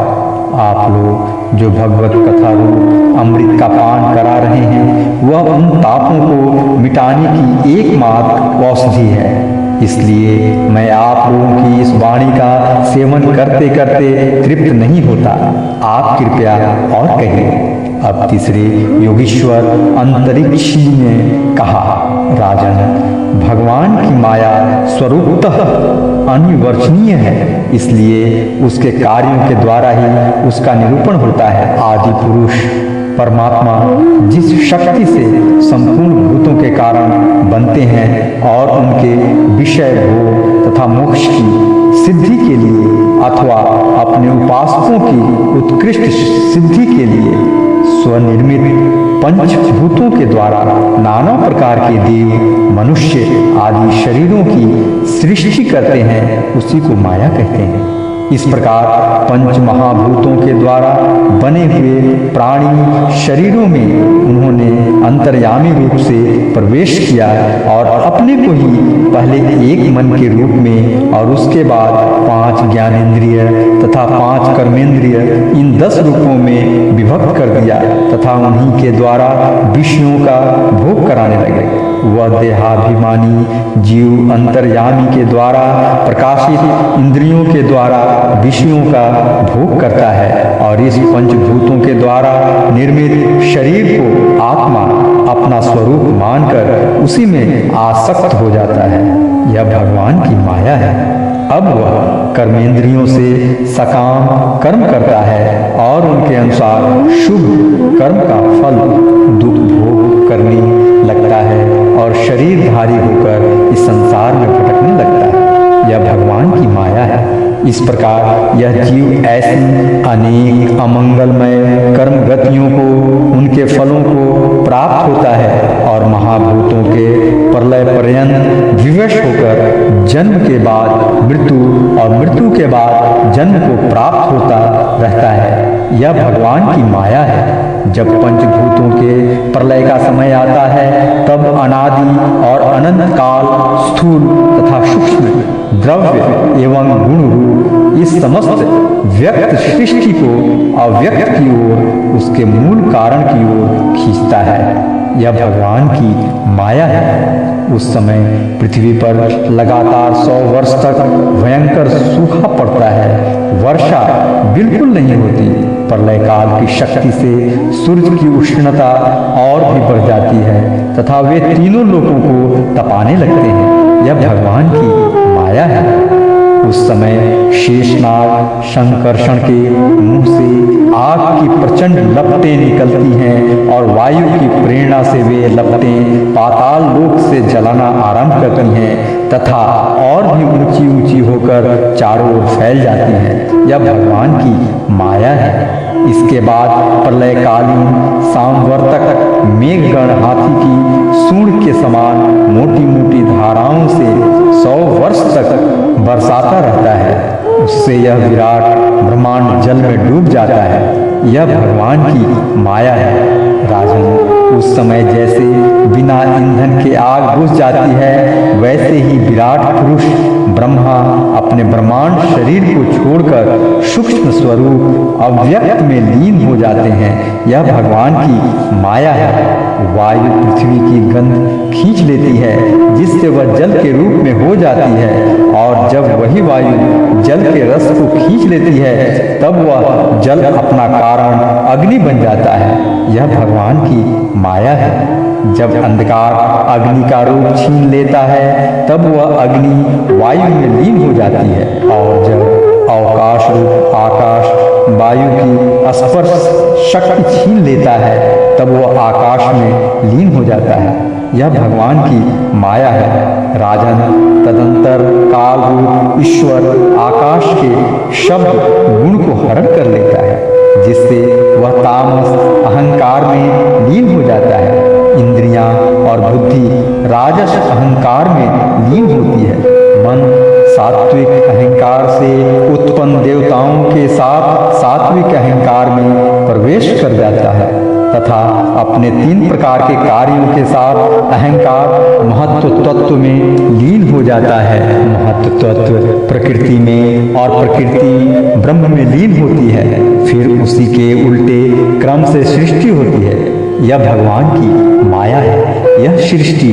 आप लोग जो भगवत कथा रूप अमृत का पान करा रहे हैं, वह उन तापों को मिटाने की एकमात्र औषधि है। इसलिए मैं आप लोगों की इस वाणी का सेवन करते करते तृप्त नहीं होता। आप कृपया और कहिए। अब तीसरे योगीश्वर अंतरिक्षी ने कहा, राजन, भगवान की माया स्वरूपतः अनिवर्चनीय है, इसलिए उसके कार्यों के द्वारा ही उसका निरूपण होता है। आदि पुरुष परमात्मा जिस शक्ति से संपूर्ण भूतों के कारण बनते हैं और उनके विषय भोग तथा मोक्ष की सिद्धि के लिए अथवा अपने उपासकों की उत्कृष्ट सिद्धि के लिए स्वनिर्मित पंचभूतों के द्वारा नाना प्रकार के देव, मनुष्य आदि शरीरों की सृष्टि करते हैं, उसी को माया कहते हैं। इस प्रकार पंच महाभूतों के द्वारा बने हुए प्राणी शरीरों में उन्होंने अंतर्यामी रूप से प्रवेश किया और अपने को ही पहले एक मन के रूप में और उसके बाद 5 ज्ञानेंद्रिय तथा 5 कर्मेंद्रिय इन 10 रूपों में विभक्त कर दिया तथा उन्हीं के द्वारा विषयों का भोग कराने लगे। वह देहाभिमानी जीव अंतर्यामी के द्वारा प्रकाशित इंद्रियों के द्वारा विषयों का भोग करता है और इस पंचभूतों के द्वारा निर्मित शरीर को आत्मा अपना स्वरूप मानकर उसी में आसक्त हो जाता है। यह भगवान की माया है। अब वह कर्मेंद्रियों से सकाम कर्म करता है और उनके अनुसार शुभ कर्म का फल दुख भोग करने लगता है और शरीरधारी होकर इस संसार में भटकने लगता है। यह भगवान की माया है। इस प्रकार यह जीव ऐसी अनेक अमंगलमय कर्म गतियों को, उनके फलों को प्राप्त होता है और महाभूतों के प्रलय पर्यंत विवश होकर जन्म के बाद मृत्यु और मृत्यु के बाद जन्म को प्राप्त होता रहता है। यह भगवान की माया है। जब पंचभूतों के प्रलय का समय आता है तब अनादि और अनंत काल स्थूल तथा सूक्ष्म द्रव्य एवं गुण रूप इस समस्त व्यक्त सृष्टि को अव्यक्त की ओर, उसके मूल कारण की ओर खींचता है। यह भगवान की माया है। उस समय पृथ्वी पर लगातार 100 वर्ष तक भयंकर सूखा पड़ता है। वर्षा बिल्कुल नहीं होती। प्रलय काल की शक्ति से सूर्य की उष्णता और भी बढ़ जाती है तथा वे तीनों लोगों को तपाने लगते हैं। यह भगवान की माया है। उस समय शेषनाग शंकरषण के मुंह से आग की प्रचंड लपटें निकलती हैं और वायु की प्रेरणा से वे लपटें पाताल लोक से जलाना आरंभ करती हैं तथा और भी ऊंची ऊंची होकर चारों ओर फैल जाती हैं। यह भगवान की माया है। इसके बाद प्रलयकालीन सामवर्तक मेघगण हाथी की सूंड के समान मोटी मोटी धाराओं से 100 वर्ष तक बरसाता रहता है। उससे यह विराट ब्रह्मांड जल में डूब जाता है। यह भगवान की माया है। राजन, उस समय जैसे बिना ईंधन के आग बुझ जाती है, वैसे ही विराट पुरुष ब्रह्मा अपने ब्रह्मांड शरीर को छोड़कर सूक्ष्म स्वरूप अव्यक्त में लीन हो जाते हैं। यह भगवान की माया है। वायु पृथ्वी की गंध खींच लेती है जिससे वह जल के रूप में हो जाती है और जब वही वायु जल के रस को खींच लेती है तब वह जल अपना कारण अग्नि बन जाता है। यह भगवान की माया है। जब अंधकार अग्नि का रूप छीन लेता है तब वह अग्नि वायु में लीन हो जाती है और जब अवकाश रूप आकाश वायु की स्पर्श शक्ति छीन लेता है तब वह आकाश में लीन हो जाता है। यह भगवान की माया है। राजन, तदंतर काल रूप ईश्वर आकाश के शब्द गुण को हरण कर लेता है जिससे वह तामस अहंकार में लीन हो जाता है। इंद्रियां और बुद्धि राजस अहंकार में लीन होती है। मन सात्विक अहंकार से उत्पन्न देवताओं के साथ सात्विक अहंकार में प्रवेश कर जाता है तथा अपने 3 प्रकार के कार्यों के साथ अहंकार महत्व तत्व में लीन हो जाता है। महत्व तत्व प्रकृति में और प्रकृति ब्रह्म में लीन होती है। फिर उसी के उल्टे क्रम से सृष्टि होती है। यह भगवान की माया है। यह सृष्टि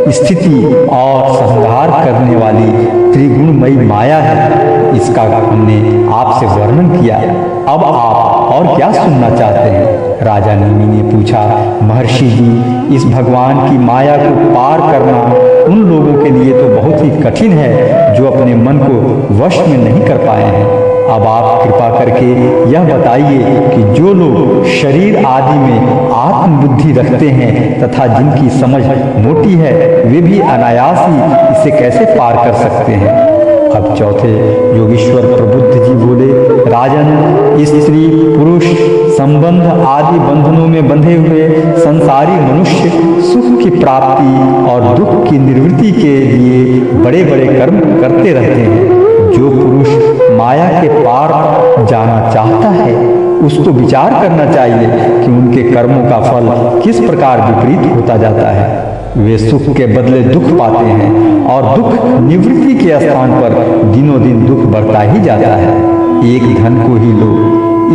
स्थिति और संहार करने वाली त्रिगुणमयी माया है। इसका हमने आपसे वर्णन किया। अब आप और क्या सुनना चाहते हैं? राजा नेमि ने पूछा। महर्षि जी, इस भगवान की माया को पार करना उन लोगों के लिए तो बहुत ही कठिन है जो अपने मन को वश में नहीं कर पाए हैं। अब आप कृपा करके यह बताइए कि जो लोग शरीर आदि में आत्मबुद्धि रखते हैं तथा जिनकी समझ मोटी है, वे भी अनायास ही इसे कैसे पार कर सकते हैं? अब चौथे योगीश्वर प्रबुद्ध जी बोले, राजन, स्त्री पुरुष संबंध आदि बंधनों में बंधे हुए संसारी मनुष्य सुख की प्राप्ति और दुख की निवृत्ति के लिए बड़े बड़े कर्म करते रहते हैं। जो पुरुष माया के पार जाना चाहता है, उसको विचार करना चाहिए कि उनके कर्मों का फल किस प्रकार विपरीत होता जाता है। वे सुख के बदले दुख पाते हैं और दुख निवृत्ति के स्थान पर दिनों दिन दुख बढ़ता ही जाता है। एक धन को ही लो,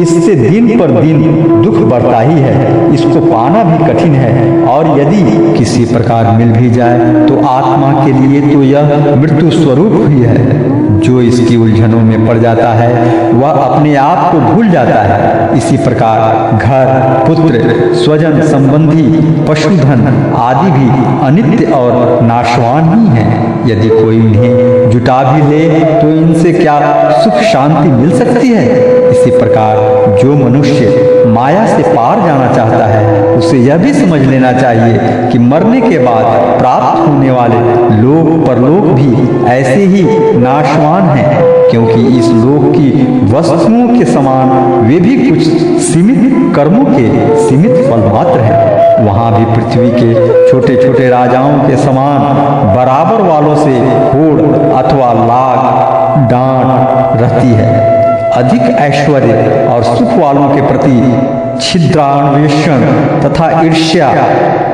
इससे दिन पर दिन दुख बढ़ता ही है। इसको पाना भी कठिन है और यदि किसी प्रकार मिल भी जाए तो आत्मा के लिए तो यह मृत्यु स्वरूप ही है। जो इसकी उलझनों में पड़ जाता है वह अपने आप को भूल जाता है। इसी प्रकार घर, पुत्र, स्वजन संबंधी, पशुधन आदि भी अनित्य और नाशवान ही हैं। यदि कोई इन्हें जुटा भी ले तो इनसे क्या सुख शांति मिल सकती है? इसी प्रकार जो मनुष्य माया से पार जाना चाहता है, उसे यह भी समझ लेना चाहिए कि मरने के बाद प्राप्त होने वाले लोक परलोक भी ऐसे ही नाशवान हैं, क्योंकि इस लोक की वस्तुओं के समान वे भी कुछ सीमित कर्मों के सीमित फल मात्र हैं। वहाँ भी पृथ्वी के छोटे छोटे राजाओं के समान बराबर वालों से होड़ अथवा लाग डांट रहती है। अधिक ऐश्वर्य और सुख वालों के प्रति छिद्रान्वेषण तथा ईर्ष्या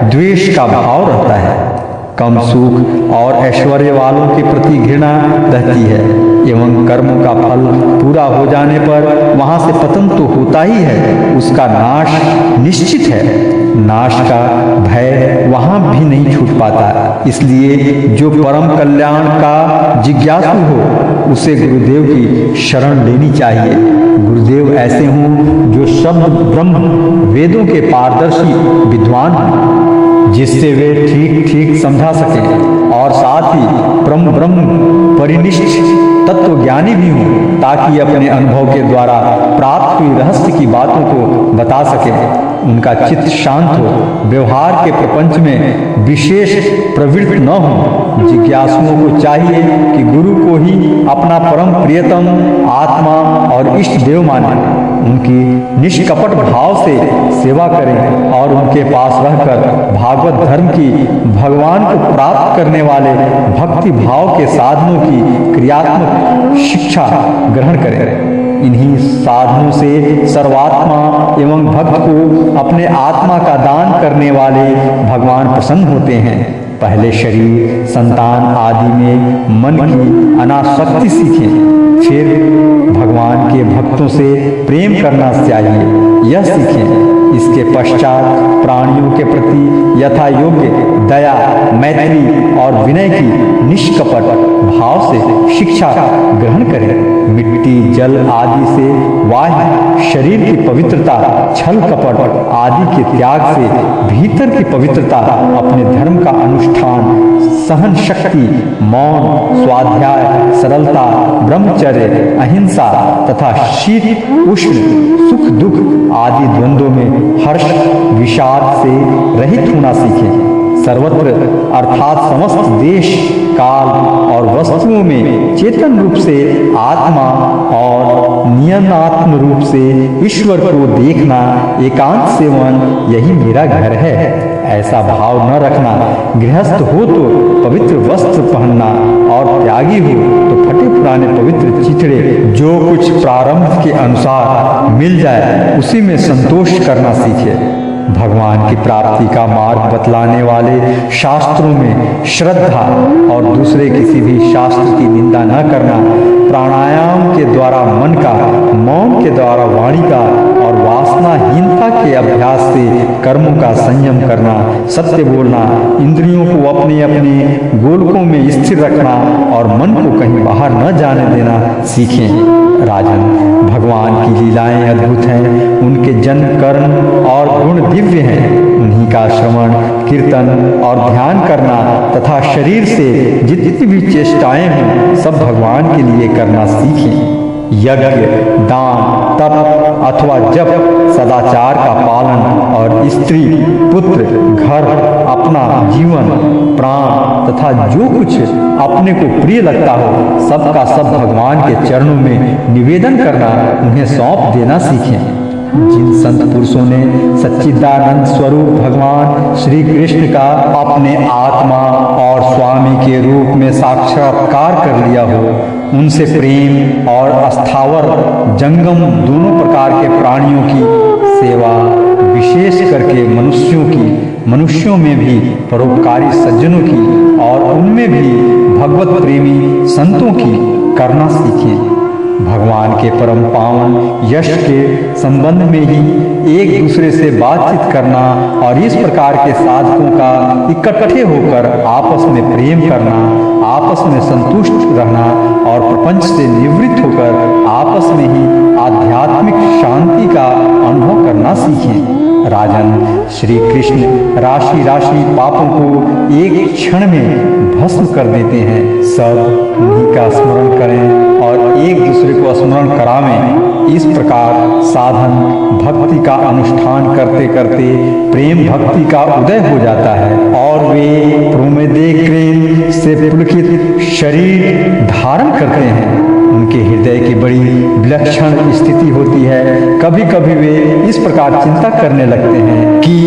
द्वेष का भाव रहता है। कम सुख और ऐश्वर्य वालों के प्रति घृणा रहती है एवं कर्मों का फल पूरा हो जाने पर वहां से पतन तो होता ही है, उसका नाश निश्चित है। नाश का भय वहां भी नहीं छूट पाता। इसलिए जो परम कल्याण का जिज्ञासु हो उसे गुरुदेव की शरण लेनी चाहिए। गुरुदेव ऐसे हों जो शब्द ब्रह्म वेदों के पारदर्शी विद्वान हों, जिससे वे ठीक ठीक समझा सकें और साथ ही ब्रह्म परिनिष्ठ तत्व ज्ञानी भी हों, ताकि अपने अनुभव के द्वारा प्राप्त हुई रहस्य की बातों को बता सकें। उनका चित्त शांत हो, व्यवहार के प्रपंच में विशेष प्रवृत्त न हो। जिज्ञासुओं को चाहिए कि गुरु को ही अपना परम प्रियतम आत्मा और इष्ट देव माने, उनकी निष्कपट भाव से सेवा करें और उनके पास रहकर भागवत धर्म की भगवान को प्राप्त करने वाले भक्ति भाव के साधनों की क्रियात्मक शिक्षा ग्रहण करें। इन्हीं साधनों से सर्वात्मा एवं भक्त को अपने आत्मा का दान करने वाले भगवान प्रसन्न होते हैं। पहले शरीर, संतान आदि में मन की अनासक्ति सीखें, फिर भगवान के भक्तों से प्रेम करना चाहिए, यह सीखें। इसके पश्चात प्राणियों के प्रति यथा योग्य दया, मैत्री और विनय की निष्कपट भाव से शिक्षा ग्रहण करें। मिट्टी, जल आदि से बाह्य शरीर की पवित्रता, छल कपट आदि के त्याग से भीतर की पवित्रता, अपने धर्म का अनुष्ठान, सहन शक्ति, मौन, स्वाध्याय, सरलता, ब्रह्मचर्य, अहिंसा तथा शीत उष्ण, सुख दुख आदि द्वंद्वों में हर्ष विषाद से रहित होना सीखें। सर्वत्र अर्थात समस्त देश, काल और वस्तुओं में चेतन रूप से आत्मा और नियनात्म रूप से ईश्वर को देखना, एकांत सेवन, यही मेरा घर है, ऐसा भाव न रखना। गृहस्थ हो तो पवित्र वस्त्र पहनना और त्यागी हो तो फटे पुराने पवित्र चिथड़े, जो कुछ प्रारंभ के अनुसार मिल जाए उसी में संतोष करना सीखे। भगवान की प्राप्ति का मार्ग बतलाने वाले शास्त्रों में श्रद्धा और दूसरे किसी भी शास्त्र की निंदा न करना, प्राणायाम के द्वारा मन का, मौन के द्वारा वाणी का और वासनाहीनता के अभ्यास से कर्मों का संयम करना, सत्य बोलना, इंद्रियों को अपने अपने गोलकों में स्थिर रखना और मन को कहीं बाहर न जाने देना सीखें। राजन, भगवान की लीलाएं अद्भुत हैं, उनके जन्म, कर्म और गुण दिव्य हैं। उन्हीं का श्रवण, कीर्तन और ध्यान करना तथा शरीर से जितनी भी चेष्टाएं हों सब भगवान के लिए करना सीखें। यज्ञ, दान, तप अथवा जप, सदाचार का पालन और स्त्री, पुत्र, घर, अपना जीवन, प्राण तथा जो कुछ अपने को प्रिय लगता हो सबका सब भगवान के चरणों में निवेदन करना, उन्हें सौंप देना सीखें। जिन संत पुरुषों ने सच्चिदानंद स्वरूप भगवान श्री कृष्ण का अपने आत्मा और स्वामी के रूप में साक्षात्कार कर लिया हो, उनसे प्रेम और अस्थावर जंगम दोनों प्रकार के प्राणियों की सेवा, विशेष करके मनुष्यों में भी परोपकारी सज्जनों की और उनमें भी भगवत प्रेमी संतों की करना सीखें। भगवान के परम पावन यश के संबंध में ही एक दूसरे से बातचीत करना और इस प्रकार के साधकों का इकट्ठे होकर आपस में प्रेम करना, आपस में संतुष्ट रहना और प्रपंच से निवृत्त होकर आपस में ही आध्यात्मिक शांति का अनुभव करना सीखें। राजन, श्री कृष्ण राशि राशि पापों को एक क्षण में भस्म कर देते हैं। सब उन्हीं का स्मरण करें और एक दूसरे को स्मरण करावें। इस प्रकार साधन भक्ति का अनुष्ठान करते करते प्रेम भक्ति का उदय हो जाता है और वे प्रोमेदेक्रेन से पुलकित शरीर धारण करते हैं। उनके हृदय की बड़ी विलक्षण स्थिति होती है। कभी कभी वे इस प्रकार चिंता करने लगते हैं कि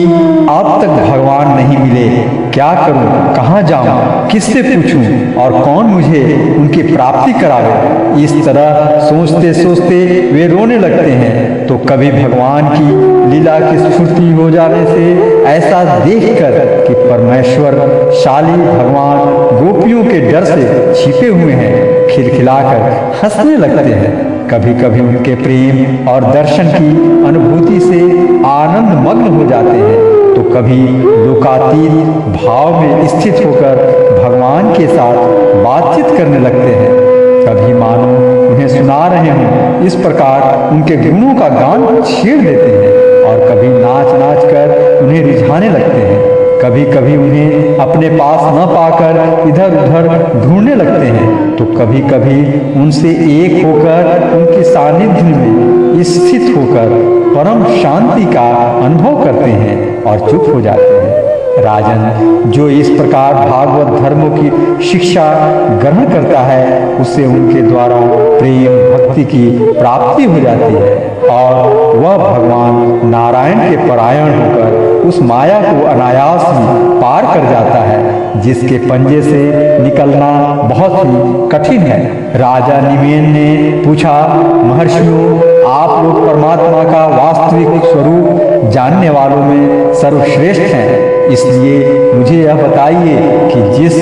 अब तक भगवान नहीं मिले, क्या करूं, कहाँ जाऊं, किससे पूछूं और कौन मुझे उनकी प्राप्ति करावे। इस तरह सोचते सोचते वे रोने लगते हैं। तो कभी भगवान की लीला की स्फूर्ति हो जाने से ऐसा देखकर कि परमेश्वर शाली भगवान गोपियों के डर से छिपे हुए हैं, खिलखिलाकर हंसने लगते हैं। कभी कभी उनके प्रेम और दर्शन की अनुभूति से आनंद मग्न हो जाते हैं, तो कभी लोकातीत भाव में स्थित होकर भगवान के साथ बातचीत करने लगते हैं। कभी मानो उन्हें सुना रहे हों, इस प्रकार उनके गुणों का गान छेड़ देते हैं और कभी नाच नाच कर उन्हें रिझाने लगते हैं। कभी कभी उन्हें अपने पास न पाकर इधर उधर ढूंढने लगते हैं, तो कभी कभी उनसे एक होकर उनके सानिध्य में स्थित होकर परम शांति का अनुभव करते हैं और चुप हो जाते हैं। राजन, जो इस प्रकार भागवत धर्मों की शिक्षा ग्रहण करता है उससे उनके द्वारा प्रेम भक्ति की प्राप्ति हो जाती है और वह भगवान नारायण के परायण होकर उस माया को अनायास ही पार कर जाता है जिसके पंजे से निकलना बहुत ही कठिन है। राजा निमेन ने पूछा, महर्षियों, आप लोग परमात्मा का वास्तविक स्वरूप जानने वालों में सर्वश्रेष्ठ हैं, इसलिए मुझे यह बताइए कि जिस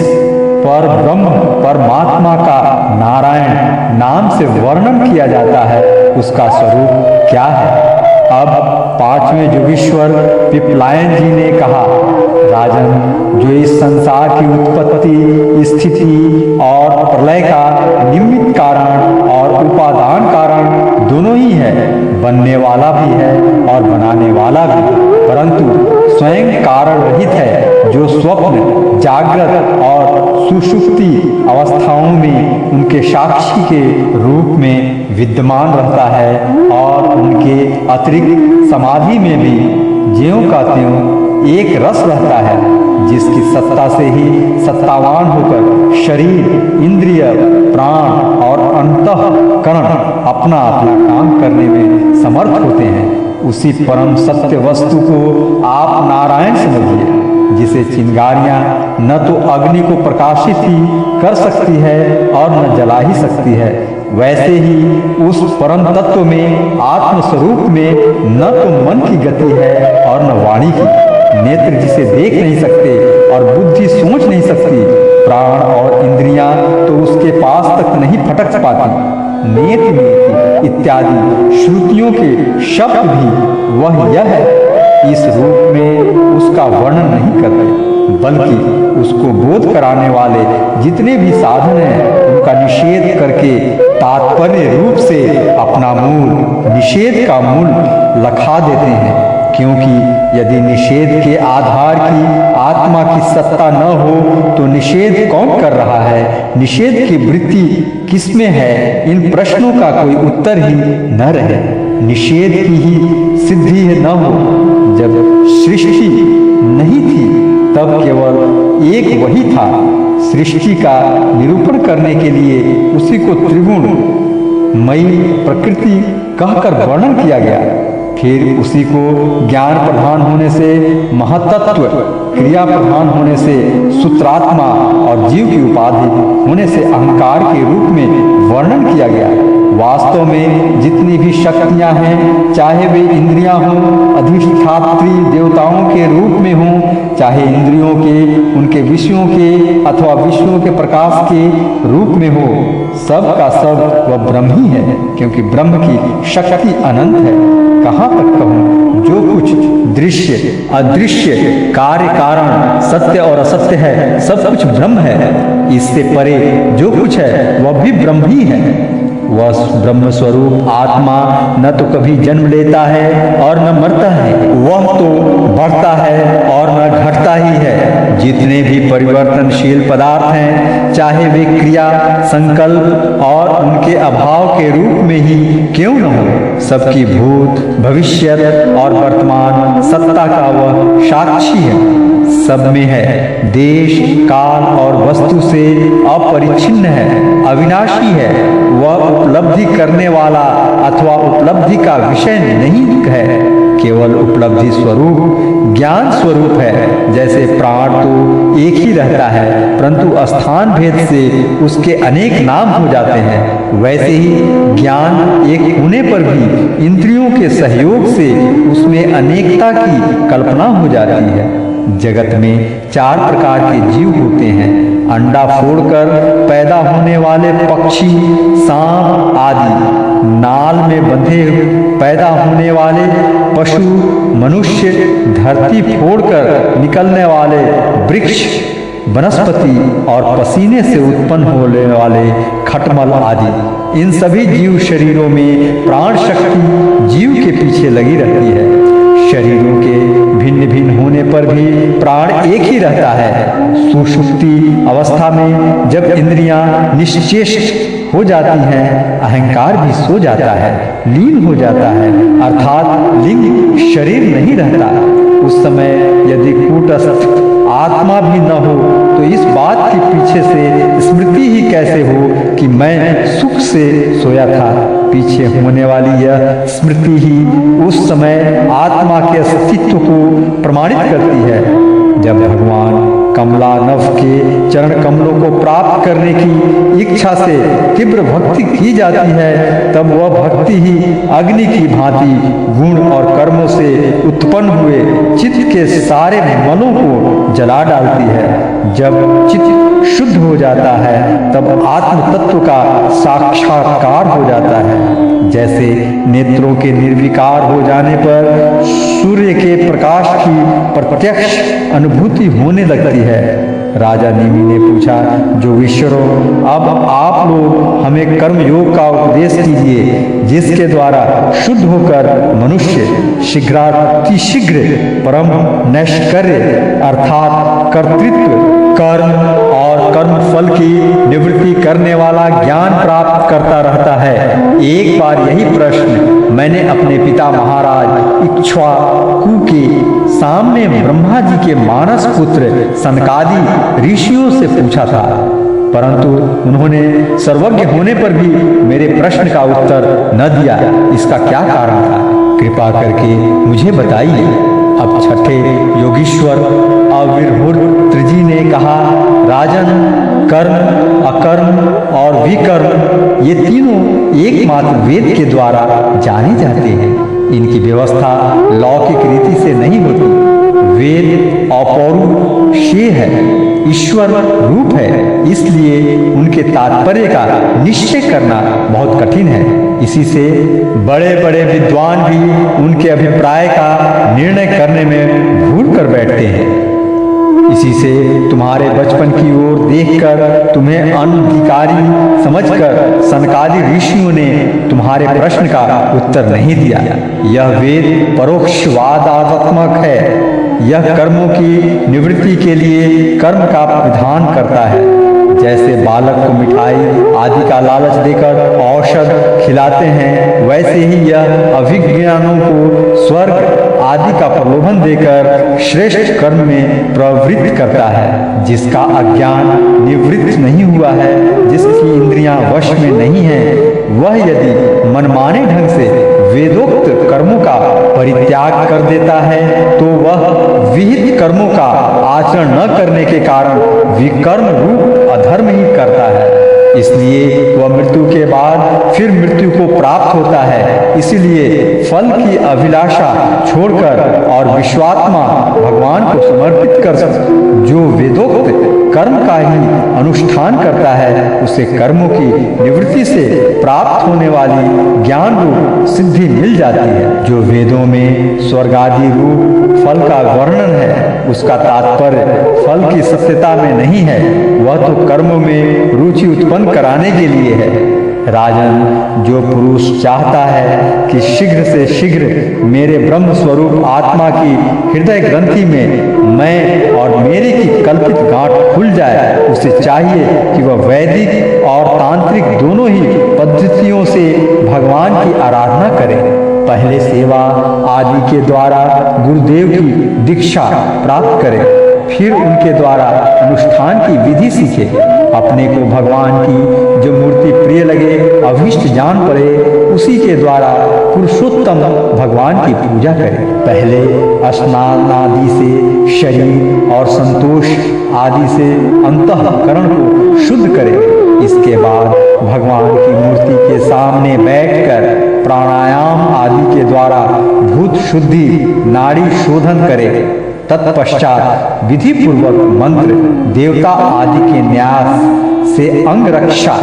पर ब्रह्म परमात्मा का नारायण नाम से वर्णन किया जाता है उसका स्वरूप क्या है। अब पांचवें योगीश्वर पिपलायन जी ने कहा, राजन, जो इस संसार की उत्पत्ति, स्थिति और प्रलय का निमित्त कारण और उपादान कारण दोनों ही है, बनने वाला भी है और बनाने वाला भी, परंतु स्वयं कारण रहित है, जो स्वप्न, जागृत और सुषुप्ति अवस्थाओं में उनके साक्षी के रूप में विद्यमान रहता है और उनके अतिरिक्त समाधि में भी ज्यों का त्यों एक रस रहता है, जिसकी सत्ता से ही सत्तावान होकर शरीर, इंद्रिय, प्राण और अंतःकरण अपना अपना काम करने में समर्थ होते हैं। उसी परम सत्य वस्तु को आप नारायण समझिए, जिसे चिंगारियां न तो अग्नि को प्रकाशित ही कर सकती है और न जला ही सकती है, वैसे ही उस परम तत्व में आत्म स्वरूप में न तो मन की गति है और न वाणी की। नेत्र जिसे देख नहीं सकते और बुद्धि सोच नहीं सकती, प्राण और इंद्रियां तो उसके पास तक नहीं फटक पाती। नेति नेति इत्यादि श्रुतियों के शब्द भी वह यह इस रूप में उसका वर्णन नहीं करते, बल्कि उसको बोध कराने वाले जितने भी साधन हैं उनका निषेध करके तात्पर्य रूप से अपना मूल निषेध का मूल लखा देते हैं। क्योंकि यदि निषेध के आधार की आत्मा की सत्ता न हो तो निषेध कौन कर रहा है, निषेध की वृत्ति किसमें है, इन प्रश्नों का कोई उत्तर ही न रहे। निषेध की ही सिद्धि न हो। जब सृष्टि नहीं थी तब केवल एक वही था। सृष्टि का निरूपण करने के लिए उसी को त्रिगुणमयी प्रकृति कहकर वर्णन किया गया। फिर उसी को ज्ञान प्रधान होने से महतत्व, क्रिया प्रधान होने से सूत्रात्मा और जीव की उपाधि होने से अहंकार के रूप में वर्णन किया गया। वास्तव में जितनी भी शक्तियां हैं, चाहे वे इंद्रियां हों, अधिष्ठात्री देवताओं के रूप में हों, चाहे इंद्रियों के, उनके विषयों के अथवा विषयों के प्रकाश के रूप में हो, सब का सब वह ब्रह्म ही है। क्योंकि ब्रह्म की शक्ति अनंत है। कहाँ तक कहूँ, जो कुछ दृश्य अदृश्य कार्य कारण सत्य और असत्य है, सब कुछ ब्रह्म है। इससे परे जो कुछ है वह भी ब्रह्म ही है। वह ब्रह्म स्वरूप आत्मा न तो कभी जन्म लेता है और न मरता है, वह तो बढ़ता है और न घटता ही है। जितने भी परिवर्तनशील पदार्थ हैं, चाहे वे क्रिया, संकल्प और उनके अभाव के रूप में ही क्यों न हो, सबकी भूत, भविष्य और वर्तमान सत्ता का वह साक्षी है। सब में है, देश, काल और वस्तु से अपरिच्छिन्न है, अविनाशी है। वह उपलब्धि करने वाला अथवा उपलब्धि का विषय नहीं है, केवल उपलब्धि स्वरूप ज्ञान स्वरूप है। जैसे प्राण तो एक ही रहता है, परंतु स्थान भेद से उसके अनेक नाम हो जाते हैं, वैसे ही ज्ञान एक होने पर भी इंद्रियों के सहयोग से उसमें अनेकता की कल्पना हो जाती है। जगत में 4 प्रकार के जीव होते हैं। अंडा फोड़कर पैदा होने वाले पक्षी, सांप आदि, नाल में बंधे पैदा होने वाले पशु, मनुष्य, धरती फोड़कर निकलने वाले वृक्ष, वनस्पति और पसीने से उत्पन्न होने वाले खटमल आदि। इन सभी जीव शरीरों में प्राण शक्ति जीव के पीछे लगी रहती है। शरीरों के भिन्न भिन्न होने पर भी प्राण एक ही रहता है। सुषुप्ति अवस्था में जब इंद्रियां निश्चेष हो जाती हैं, अहंकार भी सो जाता है, लीन हो जाता है, अर्थात लिंग शरीर नहीं रहता। उस समय यदि कूटस्थ आत्मा भी न हो तो इस बात के पीछे से स्मृति ही कैसे हो कि मैं सुख से सोया था। पीछे होने वाली यह स्मृति ही उस समय आत्मा के अस्तित्व को प्रमाणित करती है। जब भगवान कमला नभ के चरण कमलों को प्राप्त करने की इच्छा से तीव्र भक्ति की जाती है, तब वह भक्ति ही अग्नि की भांति गुण और कर्मों से उत्पन्न हुए चित्त के सारे मलों को जला डालती है। जब चित्त शुद्ध हो जाता है तब आत्म तत्व का साक्षात्कार हो जाता है। जैसे नेत्रों के निर्विकार हो जाने पर सूर्य के प्रकाश की प्रत्यक्ष अनुभूति होने लगती है। राजा नेमि ने पूछा, जो विश्वरों, अब आप लोग हमें कर्म योग का उपदेश कीजिए, जिसके द्वारा शुद्ध होकर मनुष्य शीघ्रातिशीघ्र परम नैष्कर्य अर्थात कर्तृत्व, कर्म और कर्म फल की निवृत्ति करने वाला ज्ञान प्राप्त करता रहता है। एक बार यही प्रश्न मैंने अपने पिता महाराज इक्ष्वाकु के सामने ब्रह्मा जी के मानस पुत्र सनकादि ऋषियों से पूछा था, परंतु उन्होंने सर्वज्ञ होने पर भी मेरे प्रश्न का उत्तर न दिया। इसका क्या कारण था? कृपा करके मुझे बताइए। अब छठे योगीश्वर अविर्भुत्र जी ने कहा, राजन, कर्म, अकर्म और विकर्म ये तीनों एकमात्र वेद के द्वारा जाने जाते हैं। इनकी व्यवस्था लौकिक रीति से नहीं होती। वेद अपौरुषेय है, ईश्वर रूप है, इसलिए उनके तात्पर्य का निश्चय करना बहुत कठिन है। इसी से बड़े बड़े विद्वान भी उनके अभिप्राय का निर्णय करने में भूल कर बैठते हैं। इसी से तुम्हारे बचपन की ओर देखकर तुम्हें अनधिकारी समझकर सनकादि ऋषियों ने तुम्हारे प्रश्न का उत्तर नहीं दिया। यह वेद परोक्षवादात्मक है। यह कर्मों की निवृत्ति के लिए कर्म का विधान करता है। जैसे बालक को मिठाई आदि का लालच देकर औषध खिलाते हैं, वैसे ही यह अभिज्ञानों को स्वर्ग आदि का प्रलोभन देकर श्रेष्ठ कर्म में प्रवृत्त करता है। जिसका अज्ञान निवृत्त नहीं हुआ है, जिसकी इंद्रियां वश में नहीं है, वह यदि मनमाने ढंग से वेदोक्त कर्मों का परित्याग कर देता है तो वह विहित कर्मों का आचरण न करने के कारण विकर्म रूप अधर्म ही करता है। इसलिए वह मृत्यु के बाद फिर मृत्यु को प्राप्त होता है। इसीलिए फल की अभिलाषा छोड़कर और विश्वात्मा भगवान को समर्पित कर जो वेदोक्त कर्म का ही अनुष्ठान करता है, उसे कर्मों की निवृत्ति से प्राप्त होने वाली ज्ञान रूप सिद्धि मिल जाती है। जो वेदों में स्वर्गादि रूप फल का वर्णन है, उसका तात्पर्य फल की सत्यता में नहीं है, वह तो कर्मों में रुचि उत्पन्न कराने के लिए है। राजन, जो पुरुष चाहता है कि शीघ्र से शीघ्र मेरे ब्रह्म स्वरूप आत्मा की हृदय ग्रंथि में मैं और मेरे की कल्पित गांठ खुल जाए, उसे चाहिए कि वह वैदिक और तांत्रिक दोनों ही पद्धतियों से भगवान की आराधना करे। पहले सेवा आदि के द्वारा गुरुदेव की दीक्षा प्राप्त करे, फिर उनके द्वारा अनुष्ठान की विधि सीखे। अपने को भगवान की जो मूर्ति प्रिय लगे, अभीष्ट जान पड़े, उसी के द्वारा पुरुषोत्तम भगवान की पूजा करे। पहले स्नान आदि से शरीर और संतोष आदि से अंतःकरण को शुद्ध करे। इसके बाद भगवान की मूर्ति के सामने बैठकर प्राणायाम आदि के द्वारा भूत शुद्धि नाड़ी शोधन करे। तत्पश्चात विधि पूर्वक मंत्र देवता आदि के न्यास से अंग रक्षा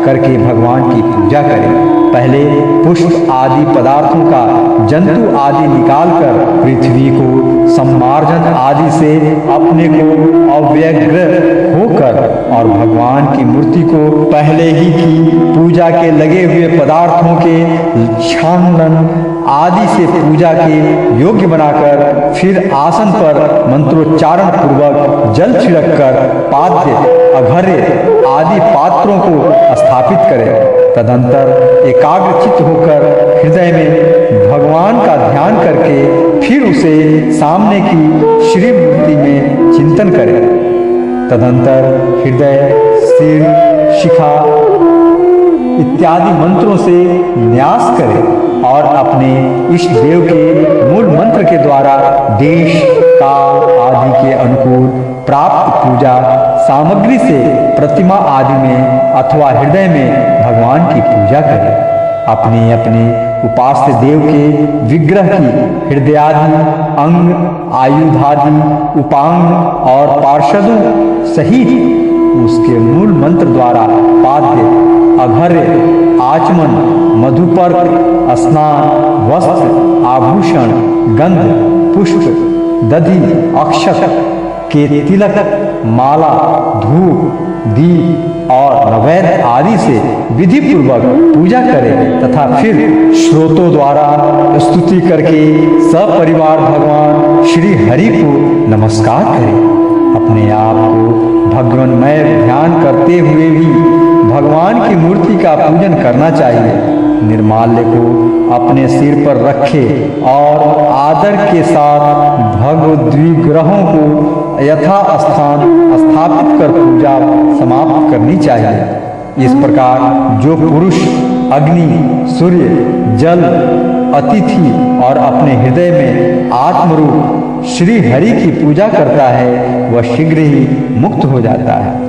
करके भगवान की पूजा करें। पहले पुष्प आदि पदार्थों का जंतु आदि निकालकर पृथ्वी को सम्मार्जन आदि से अपने को अव्यग्र होकर और भगवान की मूर्ति को पहले ही की पूजा के लगे हुए पदार्थों के छानन आदि से पूजा के योग्य बनाकर फिर आसन पर मंत्रोच्चारण पूर्वक जल छिड़ककर पाद्य अघर्य आदि पात्रों को स्थापित करें। तदंतर एकाग्रचित्त होकर हृदय में भगवान का ध्यान करके फिर उसे सामने की श्री मूर्ति में चिंतन करें। तदंतर हृदय, सिर, शिखा इत्यादि मंत्रों से न्यास करें और अपने इष्ट देव के मूल मंत्र के द्वारा देश काल आदि के अनुकूल प्राप्त पूजा सामग्री से प्रतिमा आदि में अथवा हृदय में भगवान की पूजा करें। अपने अपने उपास्य देव के विग्रह की हृदयादि अंग आयुधादि उपांग और पार्षदों सहित उसके मूल मंत्र द्वारा पाद्य अघर्य आचमन मधुपर्क स्नान वस्त्र आभूषण गंध पुष्प दधि अक्षत के तिलक माला धूप दीप और नैवेद्य आदि से विधि पूर्वक पूजा करें तथा फिर श्रोतों द्वारा स्तुति करके सपरिवार भगवान श्री हरि को नमस्कार करें। अपने आप को भगवानमय ध्यान करते हुए भी भगवान की मूर्ति का पूजन करना चाहिए। निर्माल्य को अपने सिर पर रखे और आदर के साथ भगवद्विग्रहों को यथा स्थान स्थापित कर पूजा समाप्त करनी चाहिए। इस प्रकार जो पुरुष अग्नि, सूर्य, जल, अतिथि और अपने हृदय में आत्मरूप श्री हरि की पूजा करता है, वह शीघ्र ही मुक्त हो जाता है।